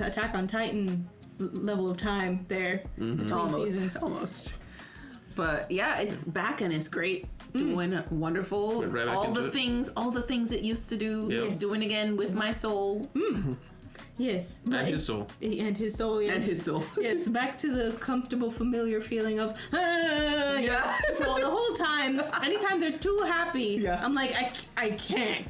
Speaker 2: Attack on Titan level of time there between seasons.
Speaker 3: Almost. But yeah, it's back and it's great. Doing wonderful.
Speaker 1: Right back
Speaker 3: all
Speaker 1: into
Speaker 3: the
Speaker 1: it.
Speaker 3: things it used to do.
Speaker 1: Yep.
Speaker 3: It's doing again with my soul.
Speaker 2: Yes,
Speaker 1: And his soul.
Speaker 2: and his soul. Yes.
Speaker 3: And his soul.
Speaker 2: Yes, back to the comfortable, familiar feeling of
Speaker 3: Yeah.
Speaker 2: So the whole time, anytime they're too happy,
Speaker 3: Yeah.
Speaker 2: I'm like, I can't.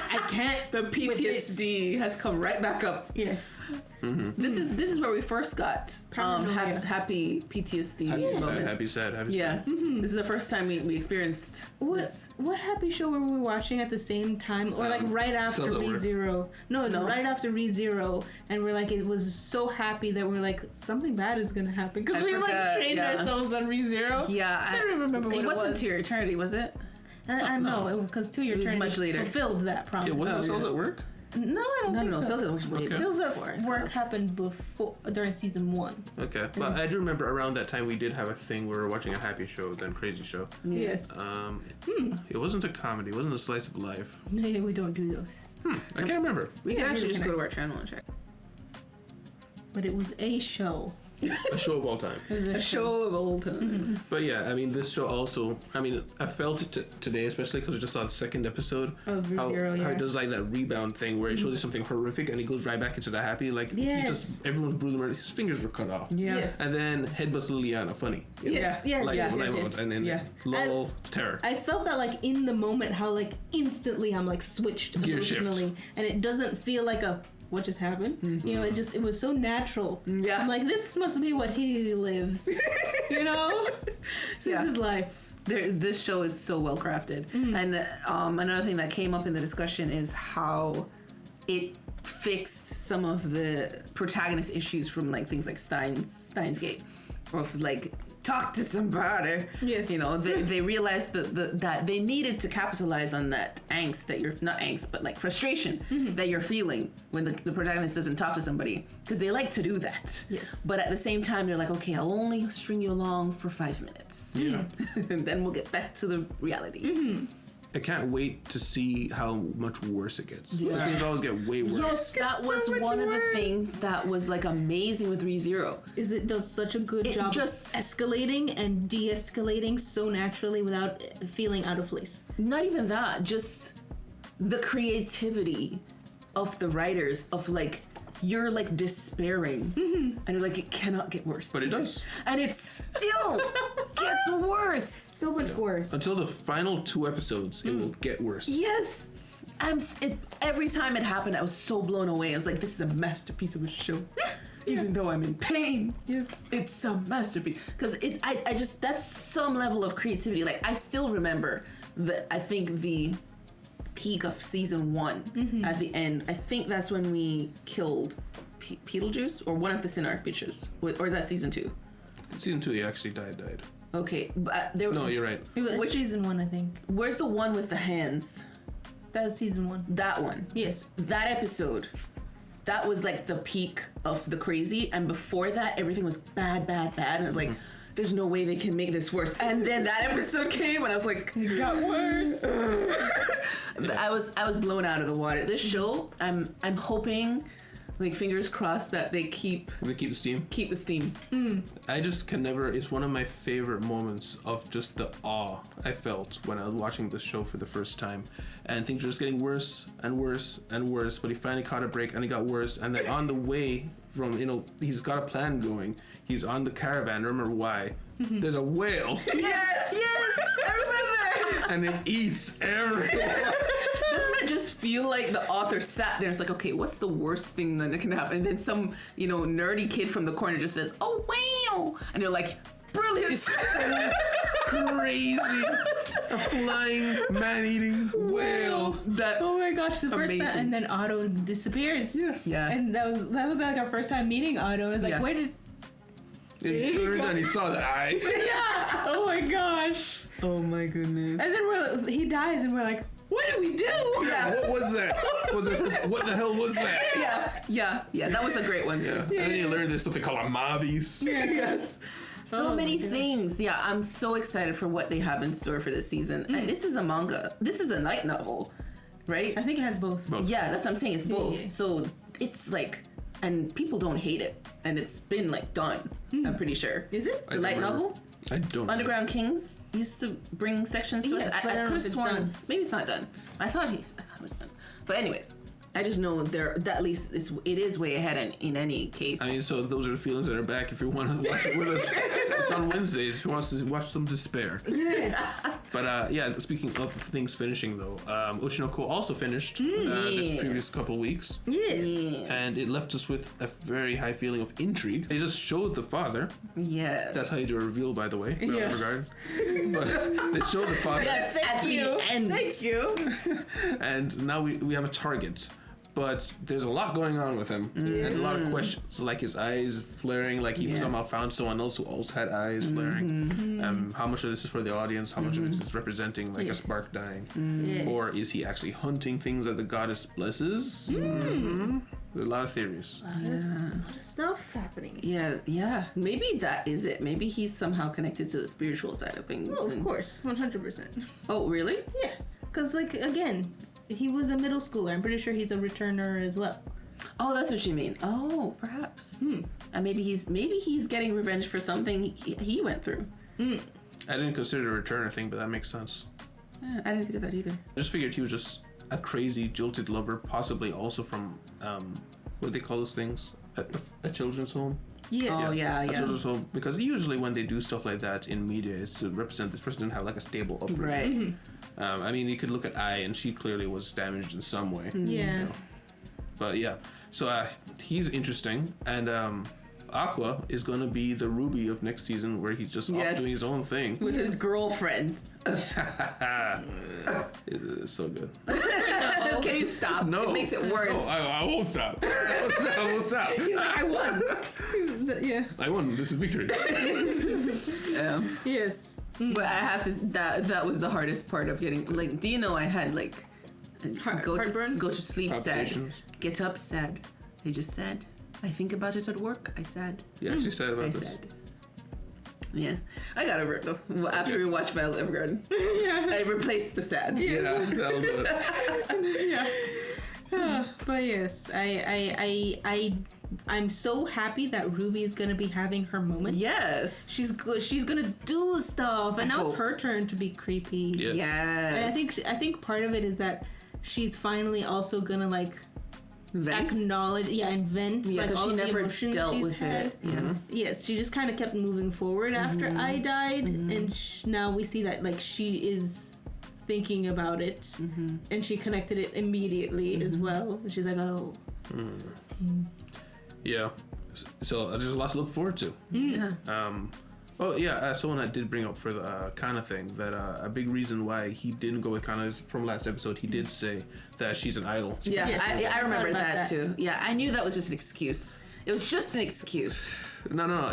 Speaker 2: I can't.
Speaker 3: The
Speaker 2: with this.
Speaker 3: PTSD has come right back up.
Speaker 2: Yes.
Speaker 3: This is where we first got
Speaker 2: Paranoia.
Speaker 3: happy PTSD moments.
Speaker 1: Happy sad.
Speaker 3: Yeah, this is the first time we experienced this.
Speaker 2: What happy show were we watching at the same time, or like right after
Speaker 1: Cells at Work.
Speaker 2: ReZero? No, it's right after ReZero, and we're like, it was so happy that we're like, something bad is gonna happen because
Speaker 3: I
Speaker 2: we
Speaker 3: forgot,
Speaker 2: like trained
Speaker 3: yeah.
Speaker 2: ourselves on ReZero.
Speaker 3: Yeah,
Speaker 2: I don't even remember what it
Speaker 3: wasn't
Speaker 2: was.
Speaker 3: To Your Eternity, was it?
Speaker 2: I know because 2 Year
Speaker 3: It was
Speaker 2: Eternity
Speaker 3: much later.
Speaker 2: fulfilled that promise.
Speaker 1: It wasn't Cells at Work?
Speaker 2: No, I don't think
Speaker 3: No,
Speaker 2: so.
Speaker 3: Cells at Work was way
Speaker 2: Cells at
Speaker 3: before.
Speaker 2: Work happened before during season 1.
Speaker 1: Okay. But I do remember around that time we did have a thing where we were watching a happy show, then crazy show.
Speaker 2: Yes.
Speaker 1: It wasn't a comedy. It wasn't a slice of life.
Speaker 2: No, we don't do those.
Speaker 1: I can't remember.
Speaker 3: We can
Speaker 2: Yeah,
Speaker 3: actually
Speaker 2: we
Speaker 3: just
Speaker 2: can.
Speaker 3: go to our channel and check.
Speaker 2: But it was a show.
Speaker 1: A show of all time.
Speaker 2: It was
Speaker 3: A show of old time.
Speaker 1: But yeah, I mean, this show also, I mean, I felt it today, especially because I just saw the second episode.
Speaker 2: Of
Speaker 1: how
Speaker 2: ReZero,
Speaker 1: it
Speaker 2: yeah.
Speaker 1: does like that rebound thing where it shows you something horrific and he goes right back into the happy. Like, he
Speaker 2: Yes.
Speaker 1: just, everyone's brutally murdered. His fingers were cut off.
Speaker 3: Yeah.
Speaker 2: Yes.
Speaker 1: And then headbutts Liliana, funny.
Speaker 2: Yes, yes,
Speaker 1: Like,
Speaker 2: yes,
Speaker 1: when I
Speaker 2: yes,
Speaker 1: wrote,
Speaker 2: yes.
Speaker 1: And then
Speaker 3: Yeah.
Speaker 1: lol, terror.
Speaker 2: I felt that like in the moment how like instantly I'm like switched
Speaker 1: Gear shift.
Speaker 2: emotionally and it doesn't feel like a what just happened. You know, it was so natural.
Speaker 3: Yeah.
Speaker 2: I'm like, this must be what he lives. You know, this is his life.
Speaker 3: This show is so well crafted. And another thing that came up in the discussion is how it fixed some of the protagonist issues from like things like Steins Gate, or like talk to somebody.
Speaker 2: Yes.
Speaker 3: You know, they realized that they needed to capitalize on that angst that you're not angst, but like frustration that you're feeling when the protagonist doesn't talk to somebody, because they like to do that.
Speaker 2: Yes.
Speaker 3: But at the same time, they're like, okay, I'll only string you along for 5 minutes.
Speaker 1: Yeah.
Speaker 3: And then we'll get back to the reality.
Speaker 1: I can't wait to see how much worse it gets.
Speaker 3: Yeah.
Speaker 1: Those things always get way worse.
Speaker 3: Yes, that
Speaker 2: so
Speaker 3: was
Speaker 2: much
Speaker 3: one of the
Speaker 2: worse.
Speaker 3: things that was like amazing with ReZero.
Speaker 2: Is it does such a good
Speaker 3: It
Speaker 2: job
Speaker 3: just-
Speaker 2: of escalating and de-escalating so naturally without feeling out of place.
Speaker 3: Not even that, just the creativity of the writers of like, you're like despairing and you're like, it cannot get worse.
Speaker 1: But it does.
Speaker 3: And it still gets worse.
Speaker 2: So much worse.
Speaker 1: Until the final 2 episodes, it will get worse.
Speaker 3: Yes. Every time it happened, I was so blown away. I was like, this is a masterpiece of a show. Even though I'm in pain.
Speaker 2: Yes.
Speaker 3: It's a masterpiece. Because I just, that's some level of creativity. Like, I still remember I think the peak of season 1 at the end. I think that's when we killed Beetlejuice, or one of the Sin Archbishops. Or is that season 2?
Speaker 1: Season 2, he actually died.
Speaker 3: Okay. But there,
Speaker 1: No, you're right.
Speaker 2: It was
Speaker 3: Which-
Speaker 2: season 1, I think.
Speaker 3: where's the one with the hands?
Speaker 2: That was season 1.
Speaker 3: That one.
Speaker 2: Yes.
Speaker 3: That episode, that was like the peak of the crazy, and before that everything was bad, and I was like, there's no way they can make this worse. And then that episode came and I was like, it got worse. I was blown out of the water. This show, I'm hoping, like, fingers crossed, that they keep
Speaker 1: We keep the steam.
Speaker 3: the steam.
Speaker 1: I just can never. It's one of my favorite moments of just the awe I felt when I was watching this show for the first time, and things were just getting worse and worse and worse. But he finally caught a break, and it got worse. And then on the way from, he's got a plan going. He's on the caravan. Remember why? There's a whale,
Speaker 3: Yes, I remember.
Speaker 1: and it eats everyone.
Speaker 3: Doesn't it just feel like the author sat there and it's like, okay, what's the worst thing that can happen? And then some, nerdy kid from the corner just says, oh, wow. And they're like, brilliant.
Speaker 1: Crazy, a flying man-eating whale.
Speaker 2: Oh my gosh, the first
Speaker 3: Amazing.
Speaker 2: time, and then Otto disappears.
Speaker 3: Yeah.
Speaker 2: And that was like our first time meeting Otto. I was like,
Speaker 3: Yeah.
Speaker 2: where did...
Speaker 1: He turned and he saw the eye.
Speaker 2: Yeah! Oh my gosh.
Speaker 3: Oh my goodness.
Speaker 2: And then he dies and we're like, what do we do?
Speaker 3: Yeah.
Speaker 1: What was that? What the hell was that?
Speaker 3: Yeah. That was a great one too.
Speaker 1: Yeah. And then you learn there's something called a mobbies.
Speaker 3: Yes. So
Speaker 2: Oh
Speaker 3: many
Speaker 2: my God.
Speaker 3: things. Yeah, I'm so excited for what they have in store for this season. And this is a manga. This is a light novel, right?
Speaker 2: I think it has both.
Speaker 1: Both.
Speaker 3: Yeah, that's what I'm saying. It's both.
Speaker 2: Yeah.
Speaker 3: So it's like, and people don't hate it. And it's been like done, I'm pretty sure.
Speaker 2: Is it?
Speaker 3: The
Speaker 1: I
Speaker 3: light
Speaker 1: don't remember.
Speaker 3: novel?
Speaker 1: I don't.
Speaker 3: Underground Kings used to bring sections to
Speaker 2: Yes,
Speaker 3: us.
Speaker 2: but I don't know
Speaker 3: could
Speaker 2: if
Speaker 3: have
Speaker 2: it's
Speaker 3: sworn
Speaker 2: done.
Speaker 3: maybe it's not done. I thought it was done. But anyways, I just know that at least it is way ahead in any case.
Speaker 1: I mean, so those are the feelings that are back. If you want to watch it with us, it's on Wednesdays. If you want to watch some despair.
Speaker 2: Yes.
Speaker 1: But yeah, speaking of things finishing though, Oshi No Ko also finished this
Speaker 3: Yes.
Speaker 1: previous couple weeks,
Speaker 2: Yes.
Speaker 1: and it left us with a very high feeling of intrigue. They just showed the father.
Speaker 3: Yes.
Speaker 1: That's how you do a reveal, by the way. Without
Speaker 2: Yeah.
Speaker 1: regard. But they showed the father,
Speaker 3: Yes, at the end.
Speaker 2: Thank you.
Speaker 1: and now we have a target. But there's a lot going on with him, and a lot of questions, like his eyes flaring, like he somehow found someone else who also had eyes flaring. How much of this is for the audience? How much of it is representing like a spark dying?
Speaker 2: Yes.
Speaker 1: Or is he actually hunting things that the goddess blesses? There's a lot of theories.
Speaker 2: There's a lot of stuff happening.
Speaker 3: Yeah. Maybe that is it. Maybe he's somehow connected to the spiritual side of things.
Speaker 2: Oh, of course. 100%.
Speaker 3: Oh, really?
Speaker 2: Yeah. Because, like, again, he was a middle schooler. I'm pretty sure he's a returner as well.
Speaker 3: Oh, that's what you mean. Oh, perhaps. And maybe he's getting revenge for something he went through.
Speaker 1: I didn't consider the returner thing, but that makes sense.
Speaker 3: Yeah, I didn't think of that either.
Speaker 1: I just figured he was just a crazy, jilted lover, possibly also from, what do they call those things? A children's home?
Speaker 2: Yes.
Speaker 3: Oh, yeah.
Speaker 1: A children's home. Because usually when they do stuff like that in media, it's to represent this person didn't have like a stable upbringing.
Speaker 3: Right.
Speaker 1: I mean, you could look at Ai, and she clearly was damaged in some way.
Speaker 2: Yeah.
Speaker 1: But yeah, So he's interesting, and Aqua is going to be the Ruby of next season, where he's just off doing his own thing
Speaker 3: with his girlfriend.
Speaker 1: It's so good.
Speaker 3: Can you stop?
Speaker 1: No,
Speaker 3: it makes it worse.
Speaker 1: No, I won't stop. I won't stop.
Speaker 3: He's like, I won.
Speaker 2: Yeah.
Speaker 1: I won. This is victory.
Speaker 2: Yes.
Speaker 3: But I have to. That was the hardest part of getting. Like, do you know I had like go to sleep sad, get up sad. They just sad. I think about it at work. I sad.
Speaker 1: You actually sad about this.
Speaker 3: Sad. Yeah, I got over it though. After we watched Violet Evergarden, I replaced the sad.
Speaker 1: Yeah, that'll do it.
Speaker 2: But yes, I'm so happy that Ruby is gonna be having her moment.
Speaker 3: Yes,
Speaker 2: she's good. She's gonna do stuff, and now it's her turn to be creepy.
Speaker 1: Yes.
Speaker 2: And I think part of it is that she's finally also gonna like acknowledge, and vent, like all
Speaker 3: she
Speaker 2: the
Speaker 3: never
Speaker 2: emotions
Speaker 3: dealt
Speaker 2: she's
Speaker 3: with
Speaker 2: had.
Speaker 3: it. Yeah.
Speaker 2: Yes, she just kind of kept moving forward after I died, and now we see that like she is thinking about it, and she connected it immediately as well. She's like, oh.
Speaker 1: Yeah. So there's a lot to look forward to.
Speaker 3: Yeah.
Speaker 1: Someone that did bring up for the Kana thing, that a big reason why he didn't go with Kana is from last episode, he did say that she's an idol.
Speaker 3: I remember that too. Yeah, I knew that was just an excuse. It was just an excuse.
Speaker 1: No,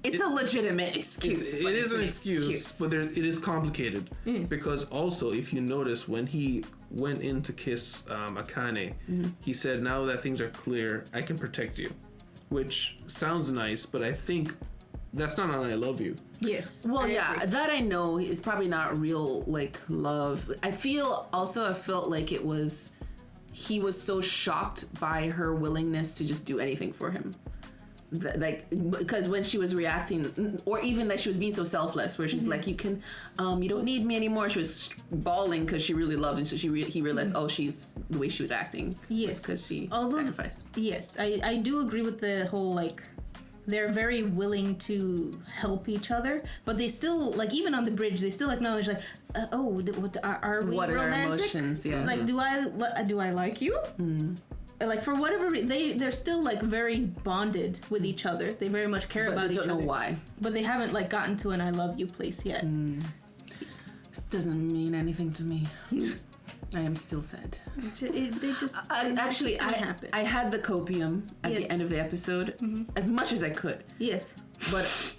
Speaker 1: it's
Speaker 3: a legitimate excuse.
Speaker 1: It is an excuse, but it is complicated. Because also, if you notice, when he went in to kiss Akane, he said, now that things are clear, I can protect you. Which sounds nice, but I think that's not an I love you.
Speaker 2: Yes.
Speaker 3: Well, that I know is probably not real, like, love. I felt like he was so shocked by her willingness to just do anything for him. Like, because when she was reacting, or even that she was being so selfless, where she's like, you don't need me anymore. She was bawling because she really loved him, so he realized, she's the way she was acting.
Speaker 2: Yes.
Speaker 3: Because she sacrificed.
Speaker 2: Yes, I do agree with the whole, like, they're very willing to help each other, but they still, like, even on the bridge, they still acknowledge, like, are we
Speaker 3: what
Speaker 2: romantic?
Speaker 3: What are our emotions? Yeah.
Speaker 2: It's like, do I like you? Like, for whatever they're still like very bonded with each other. They very much care about each other.
Speaker 3: Don't know why.
Speaker 2: But they haven't like gotten to an I love you place yet.
Speaker 3: This doesn't mean anything to me. I am still sad. I had the copium at the end of the episode as much as I could.
Speaker 2: Yes.
Speaker 3: But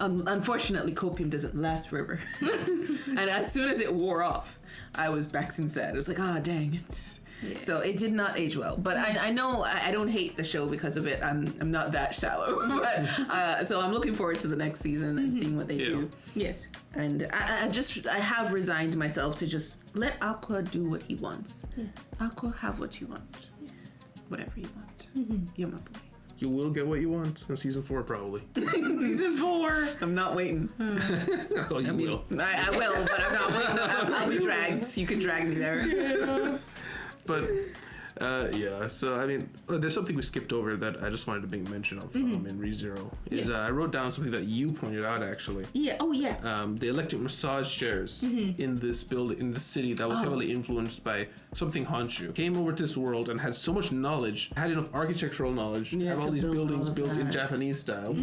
Speaker 3: unfortunately, copium doesn't last forever. And as soon as it wore off, I was back and sad. I was like, dang it. Yeah. So it did not age well, but I know I don't hate the show because of it. I'm not that shallow, but so I'm looking forward to the next season and seeing what they do.
Speaker 2: Yes,
Speaker 3: and I have resigned myself to just let Aqua do what he wants. Yes. Aqua, have what you want. Yes. Whatever you want. You're my boy.
Speaker 1: You will get what you want in season 4, probably.
Speaker 3: Season 4. I'm not waiting.
Speaker 1: Oh, you will.
Speaker 3: I will, but I'm not waiting. I'll be dragged. You can drag me there.
Speaker 2: Yeah.
Speaker 1: But so I mean, there's something we skipped over that I just wanted to make mention of in ReZero. I wrote down something that you pointed out actually.
Speaker 2: Yeah. Oh yeah.
Speaker 1: The electric massage chairs in this building, in the city, that was heavily influenced by something Honshu. Came over to this world and had so much knowledge, had enough architectural knowledge, had all these buildings built in Japanese style,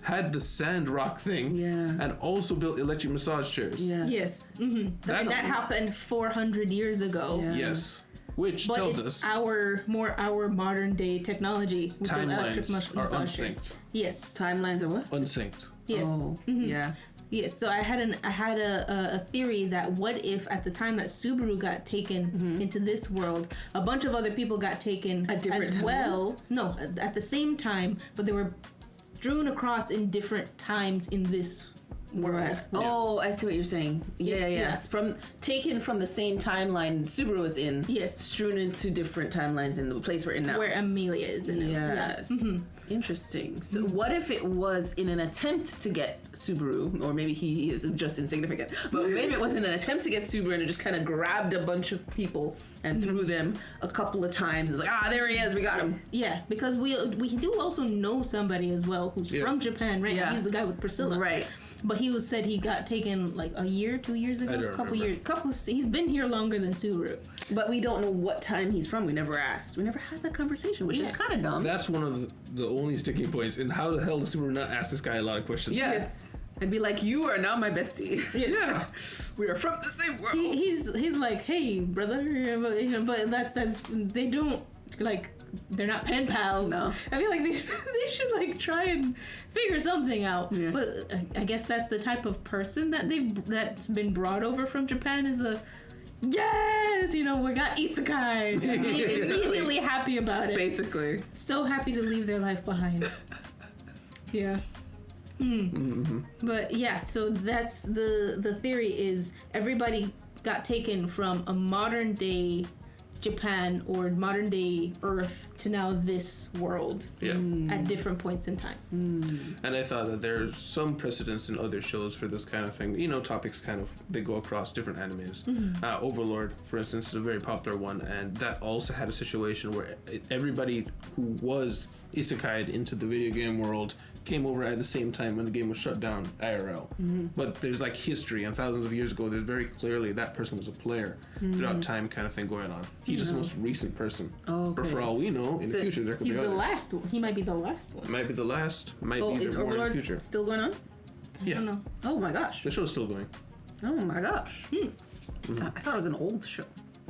Speaker 1: had the sand rock thing, and also built electric massage chairs.
Speaker 2: Yeah. Yes. That happened 400 years ago.
Speaker 1: Yeah. Yes. Which tells us
Speaker 2: our modern day technology.
Speaker 1: Timelines are unsynced.
Speaker 2: Yes.
Speaker 3: Timelines are what?
Speaker 1: Unsynced.
Speaker 2: Yes.
Speaker 3: Oh, yeah.
Speaker 2: Yes. So I had a theory that what if at the time that Subaru got taken into this world, a bunch of other people got taken
Speaker 3: at different
Speaker 2: as
Speaker 3: times?
Speaker 2: well. No, at the same time, but they were strewn across in different times in this world.
Speaker 3: Right. Oh, I see what you're saying. Yes. Taken from the same timeline Subaru was in.
Speaker 2: Yes.
Speaker 3: Strewn into different timelines in the place we're in now.
Speaker 2: Where Amelia is in it.
Speaker 3: Yes. Yeah. Interesting. So what if it was in an attempt to get Subaru, or maybe he is just insignificant, but maybe it was in an attempt to get Subaru and it just kind of grabbed a bunch of people and threw them a couple of times. It's like, there he is, we got him.
Speaker 2: Yeah, because we do also know somebody as well who's from Japan, right?
Speaker 3: Yeah.
Speaker 2: He's the guy with Priscilla.
Speaker 3: Right.
Speaker 2: But he said he got taken like a year, 2 years ago,
Speaker 1: I don't remember.
Speaker 2: He's been here longer than Tsuru.
Speaker 3: But we don't know what time he's from. We never asked. We never had that conversation, which is kind of dumb.
Speaker 1: That's one of the only sticking points. And how the hell does Subaru not ask this guy a lot of questions?
Speaker 3: Yes. And be like, you are now my bestie.
Speaker 1: Yeah.
Speaker 3: We are from the same world.
Speaker 2: He's like, hey, brother, but that's they don't like. They're not pen pals.
Speaker 3: No.
Speaker 2: I feel like they should like try and figure something out.
Speaker 3: Yeah.
Speaker 2: But I guess that's the type of person that's been brought over from Japan is yes, we got isekai. Immediately happy about it.
Speaker 3: Basically.
Speaker 2: So happy to leave their life behind. Yeah. Mm-hmm. But yeah, so that's the theory is everybody got taken from a modern day Japan or modern day Earth to now this world at different points in time.
Speaker 1: And I thought that there's some precedence in other shows for this kind of thing. Topics they go across different animes. Overlord, for instance, is a very popular one, and that also had a situation where everybody who was isekai'd into the video game world came over at the same time when the game was shut down IRL. But there's like history, and thousands of years ago there's very clearly that person was a player throughout time kind of thing going on. He's just the most recent person. Or for all we know, in the future there could be others.
Speaker 2: He's the last one. He might be the last one.
Speaker 1: Might be the last, might be
Speaker 3: is
Speaker 1: the more in the
Speaker 3: Overlord
Speaker 1: future.
Speaker 3: still going on?
Speaker 1: Yeah.
Speaker 2: I don't know.
Speaker 3: Oh my gosh.
Speaker 1: The show's still going.
Speaker 3: Oh my gosh. So I thought it was an old show.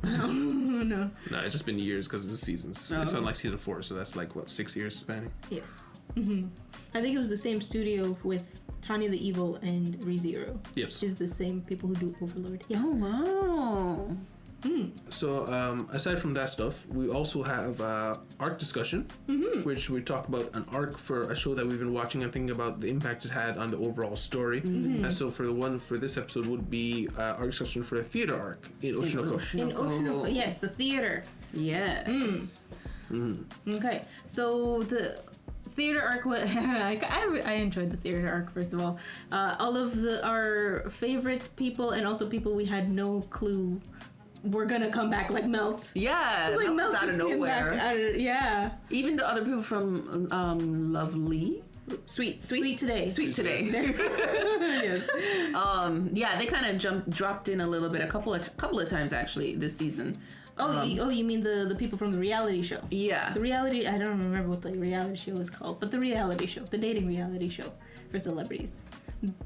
Speaker 2: No.
Speaker 1: No, it's just been years because of the seasons. It's on like season 4, so that's like 6 years spanning.
Speaker 2: Yes. I think it was the same studio with Tanya the Evil and ReZero.
Speaker 1: Yes.
Speaker 2: Is the same people who do Overlord. Yeah.
Speaker 3: Oh wow.
Speaker 1: So aside from that stuff, we also have arc discussion, which we talked about an arc for a show that we've been watching and thinking about the impact it had on the overall story. And so for this episode would be arc discussion for a theater arc in Oshi No Ko.
Speaker 2: In Oshi No Ko. Yes, the theater.
Speaker 3: Yes.
Speaker 2: Okay, so the theater arc was I enjoyed the theater arc. First of all, all of our favorite people and also people we had no clue were gonna come back, like Melt.
Speaker 3: Yeah,
Speaker 2: It's like
Speaker 3: that
Speaker 2: Melt
Speaker 3: was out of
Speaker 2: just came back
Speaker 3: nowhere.
Speaker 2: yeah.
Speaker 3: Even the other people from Lovely, Sweet Today.
Speaker 2: Yes.
Speaker 3: Yeah, they kind of dropped in a little bit, a couple of times actually this season.
Speaker 2: You mean the people from the reality show?
Speaker 3: Yeah.
Speaker 2: The reality, I don't remember what the reality show is called, but the reality show, the dating reality show for celebrities.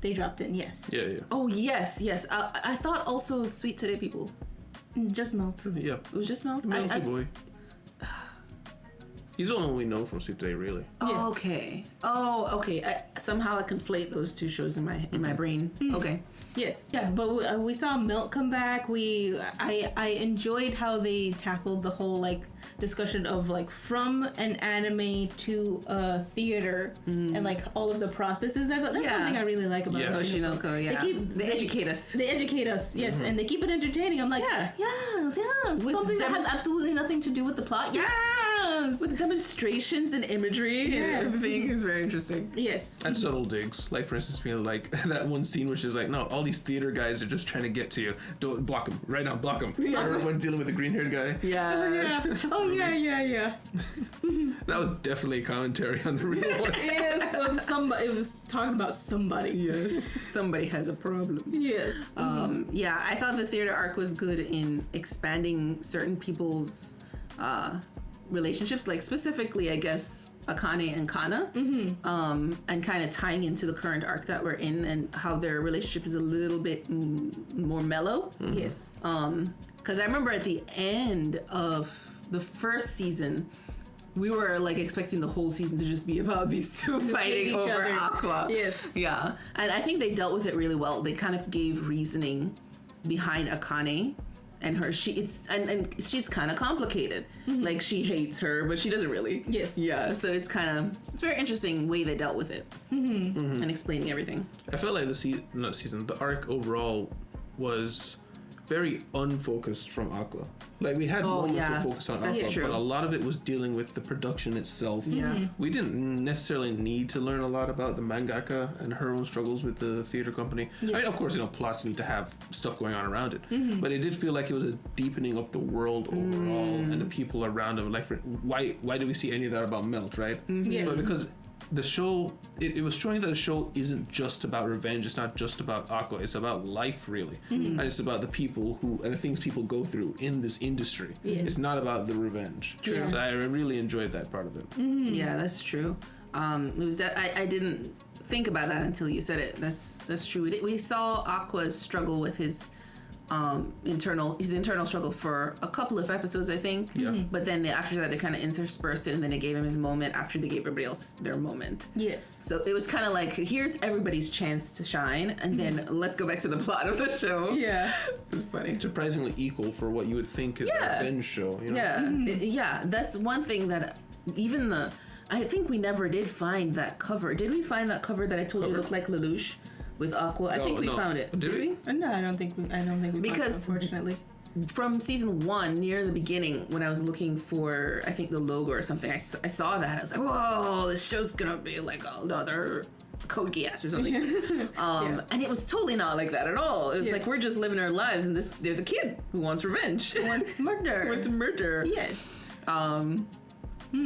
Speaker 2: They dropped in, yes.
Speaker 1: Yeah.
Speaker 3: Oh, yes. I thought also Sweet Today people.
Speaker 2: Just Melt.
Speaker 1: Yeah.
Speaker 3: It was just Melt?
Speaker 1: Melty boy. He's the only one we know from Sweet Today, really.
Speaker 3: Oh, okay. Somehow I conflate those two shows in my brain. Okay.
Speaker 2: Yes, yeah, but we saw Melt come back. I enjoyed how they tackled the whole like discussion of like from an anime to a theater and like all of the processes that go. That's one thing I really like about
Speaker 3: Oshi No Ko. Yeah, they educate us.
Speaker 2: They educate us, yes, and they keep it entertaining. I'm like, yes, something that has absolutely nothing to do with the plot. Yes,
Speaker 3: with demonstrations and imagery and everything is very interesting.
Speaker 2: Yes,
Speaker 1: and subtle digs, like for instance, being like that one scene which is like, no, all these theater guys are just trying to get to you. Don't block them right now. Block them. Yeah. Everyone dealing with the green-haired guy.
Speaker 3: Yeah.
Speaker 2: Yeah.
Speaker 1: That was definitely a commentary on the real ones.
Speaker 2: Yes, it was talking about somebody.
Speaker 3: Yes, somebody has a problem.
Speaker 2: Yes.
Speaker 3: Yeah, I thought the theater arc was good in expanding certain people's relationships, like specifically, I guess, Akane and Kana, and kind of tying into the current arc that we're in and how their relationship is a little bit more mellow.
Speaker 2: Yes.
Speaker 3: Because I remember at the end of the first season, we were like expecting the whole season to just be about these two fighting over Aqua.
Speaker 2: Yes.
Speaker 3: Yeah. And I think they dealt with it really well. They kind of gave reasoning behind Akane and her. And she's kind of complicated. Like she hates her, but she doesn't really.
Speaker 2: Yes.
Speaker 3: Yeah. So it's very interesting way they dealt with it and explaining everything.
Speaker 1: I felt like the arc overall was very unfocused from Aqua. Like we had moments of focus on Aqua, but a lot of it was dealing with the production itself.
Speaker 3: Yeah.
Speaker 1: We didn't necessarily need to learn a lot about the mangaka and her own struggles with the theater company. Yeah. I mean, of course, plots need to have stuff going on around it, but it did feel like it was a deepening of the world overall and the people around them. Like, why do we see any of that about Melt, right?
Speaker 2: Yes.
Speaker 1: But because the show, it was showing that the show isn't just about revenge. It's not just about Aqua. It's about life, really. And it's about the people and the things people go through in this industry.
Speaker 2: Yes.
Speaker 1: It's not about the revenge.
Speaker 2: True.
Speaker 1: So I really enjoyed that part of it.
Speaker 3: Yeah, that's true. It was I didn't think about that until you said it. That's true. We saw Aqua struggle with his internal struggle for a couple of episodes, I think.
Speaker 1: Yeah.
Speaker 3: But then after that, they kind of interspersed it, and then they gave him his moment after they gave everybody else their moment.
Speaker 2: Yes.
Speaker 3: So it was kind of like, here's everybody's chance to shine, and then let's go back to the plot of the show.
Speaker 2: Yeah.
Speaker 3: It's funny.
Speaker 1: Surprisingly equal for what you would think is a revenge show. You know?
Speaker 3: Yeah, yeah. That's one thing that even I think we never did find that cover. Did we find that cover that I told you looked like Lelouch with Aqua? I think we found it.
Speaker 1: Did we?
Speaker 2: No, I don't think we.
Speaker 3: Because
Speaker 2: found it, unfortunately.
Speaker 3: From season 1, near the beginning, when I was looking for, I think, the logo or something, I saw that. I was like, whoa, this show's gonna be like another Code Geass or something. And it was totally not like that at all. It was like, we're just living our lives, and there's a kid who wants revenge.
Speaker 2: Wants murder.
Speaker 3: Wants murder.
Speaker 2: Yes.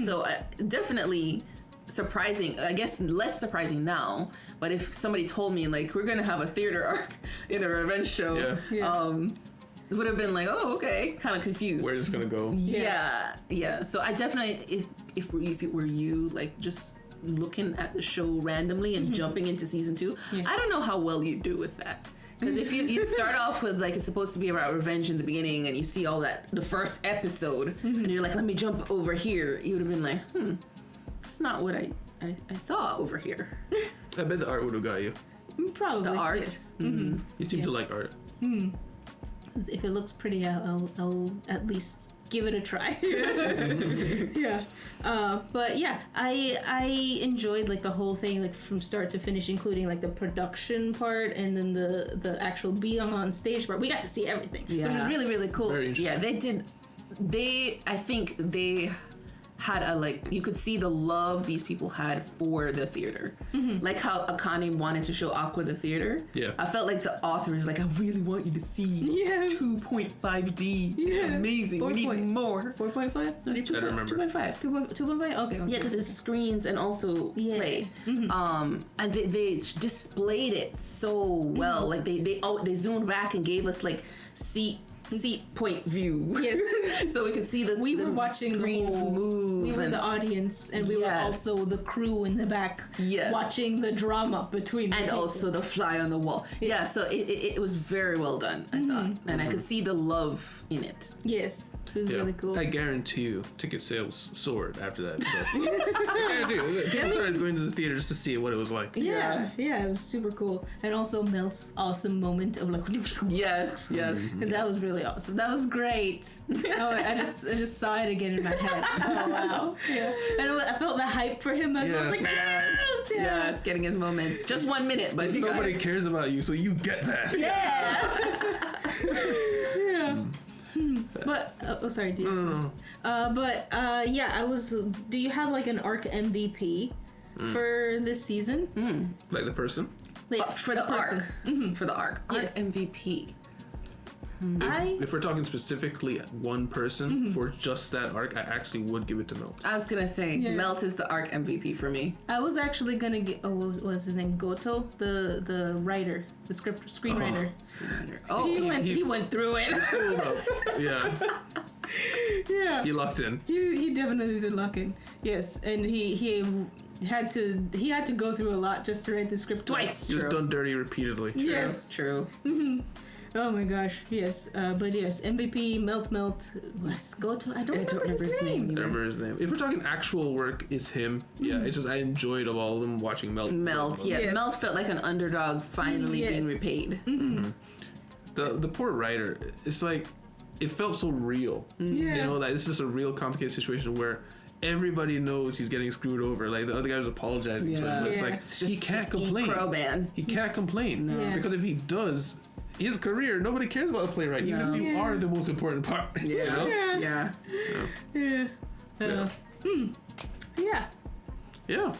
Speaker 3: So definitely surprising. I guess less surprising now. But if somebody told me, like, we're gonna have a theater arc in a revenge show, it would have been like, oh, okay, kind of confused.
Speaker 1: Where's this gonna go?
Speaker 3: Yeah. So I definitely, if it were you, like, just looking at the show randomly and jumping into season 2, I don't know how well you do with that. Because if you start off with, like, it's supposed to be about revenge in the beginning, and you see all that, the first episode, and you're like, let me jump over here, you would have been like, that's not what I saw over here.
Speaker 1: I bet the art would have got you.
Speaker 2: Probably.
Speaker 3: The art.
Speaker 2: Yes.
Speaker 1: You seem to like art.
Speaker 2: If it looks pretty, I'll at least give it a try. Yeah. But yeah, I enjoyed, like, the whole thing, like, from start to finish, including, like, the production part and then the actual being on stage part. We got to see everything, which was really, really cool.
Speaker 1: Very interesting.
Speaker 3: Yeah, I think they had you could see the love these people had for the theater. Like how Akane wanted to show Aqua the theater.
Speaker 1: Yeah.
Speaker 3: I felt like the author is like, I really want you to see 2.5D. It's amazing. We need more.
Speaker 2: 4.5?
Speaker 1: I don't remember.
Speaker 3: 2.5.
Speaker 2: 2.5? Okay.
Speaker 3: Yeah, because it's screens and also play. And they displayed it so well. Like they zoomed back and gave us, like, seat point view.
Speaker 2: Yes.
Speaker 3: So we could see
Speaker 2: we were watching
Speaker 3: screens move.
Speaker 2: We were the audience, and we were also the crew in the back watching the drama between
Speaker 3: and also the fly on the wall. Yeah, so it was very well done, I thought. And I could see the love in it.
Speaker 2: Yes. It was really cool.
Speaker 1: I guarantee you ticket sales soared after that. So. I guarantee you. People started going to the theater just to see what it was like.
Speaker 2: Yeah, it was super cool. And also Melt's awesome moment of, like,
Speaker 3: yes.
Speaker 2: And that was really awesome. That was great. I just saw it again in my head. Oh, wow. Yeah. And I felt the hype for him as well. I was like,
Speaker 3: yes, getting his moments. Just 1 minute, but
Speaker 1: nobody cares about you, so you get that.
Speaker 2: Yeah. Yeah. But sorry, do you?
Speaker 1: No.
Speaker 2: I was. Do you have, like, an arc MVP for this season?
Speaker 1: Like the person?
Speaker 2: Like,
Speaker 3: for the arc. For the arc.
Speaker 2: Yes.
Speaker 3: Arc MVP.
Speaker 1: If we're talking specifically one person for just that arc, I actually would give it to Melt.
Speaker 3: I was gonna say Melt is the arc MVP for me.
Speaker 2: I was actually gonna get. What was his name? Goto, the writer, the screenwriter. He went through it.
Speaker 1: Hold up. Yeah.
Speaker 2: Yeah.
Speaker 1: He locked in.
Speaker 2: He definitely did lock in. Yes, and he had to go through a lot just to write the script twice.
Speaker 1: He was done dirty repeatedly.
Speaker 2: Yes.
Speaker 3: True.
Speaker 2: Oh my gosh, yes. But yes, MVP, Melt, Goto. I don't remember his name.
Speaker 1: I don't remember his name. If we're talking actual work, is him. Yeah, it's just I enjoyed of all of them watching Melt.
Speaker 3: Melt, yeah.
Speaker 2: Yes.
Speaker 3: Melt felt like an underdog finally being repaid.
Speaker 1: The poor writer, it's like, it felt so real.
Speaker 2: Yeah.
Speaker 1: You know, like it's just a real complicated situation where everybody knows he's getting screwed over. Like the other guy was apologizing to him. It's like, he can't complain. He can't complain.
Speaker 2: No.
Speaker 1: Because if he does, his career, nobody cares about the playwright, even if you are the most important part. You know?
Speaker 2: Yeah.
Speaker 1: Yeah.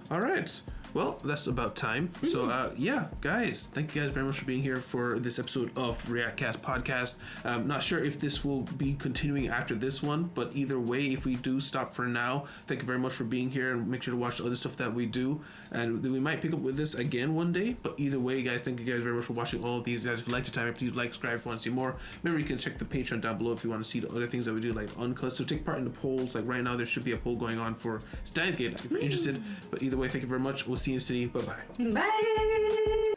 Speaker 1: All right. Well, that's about time. So, yeah, guys, thank you guys very much for being here for this episode of Reactcast Podcast. Not sure if this will be continuing after this one, but either way, if we do stop for now, thank you very much for being here, and make sure to watch the other stuff that we do. And we might pick up with this again one day, but either way, guys, thank you guys very much for watching all of these. Guys, if you like the time, please like, subscribe if you want to see more. Remember, you can check the Patreon down below if you want to see the other things that we do, like uncut. So take part in the polls. Like right now, there should be a poll going on for Steins Gate if you're interested. But either way, thank you very much. We'll see you in the city. Bye-bye.
Speaker 3: Bye.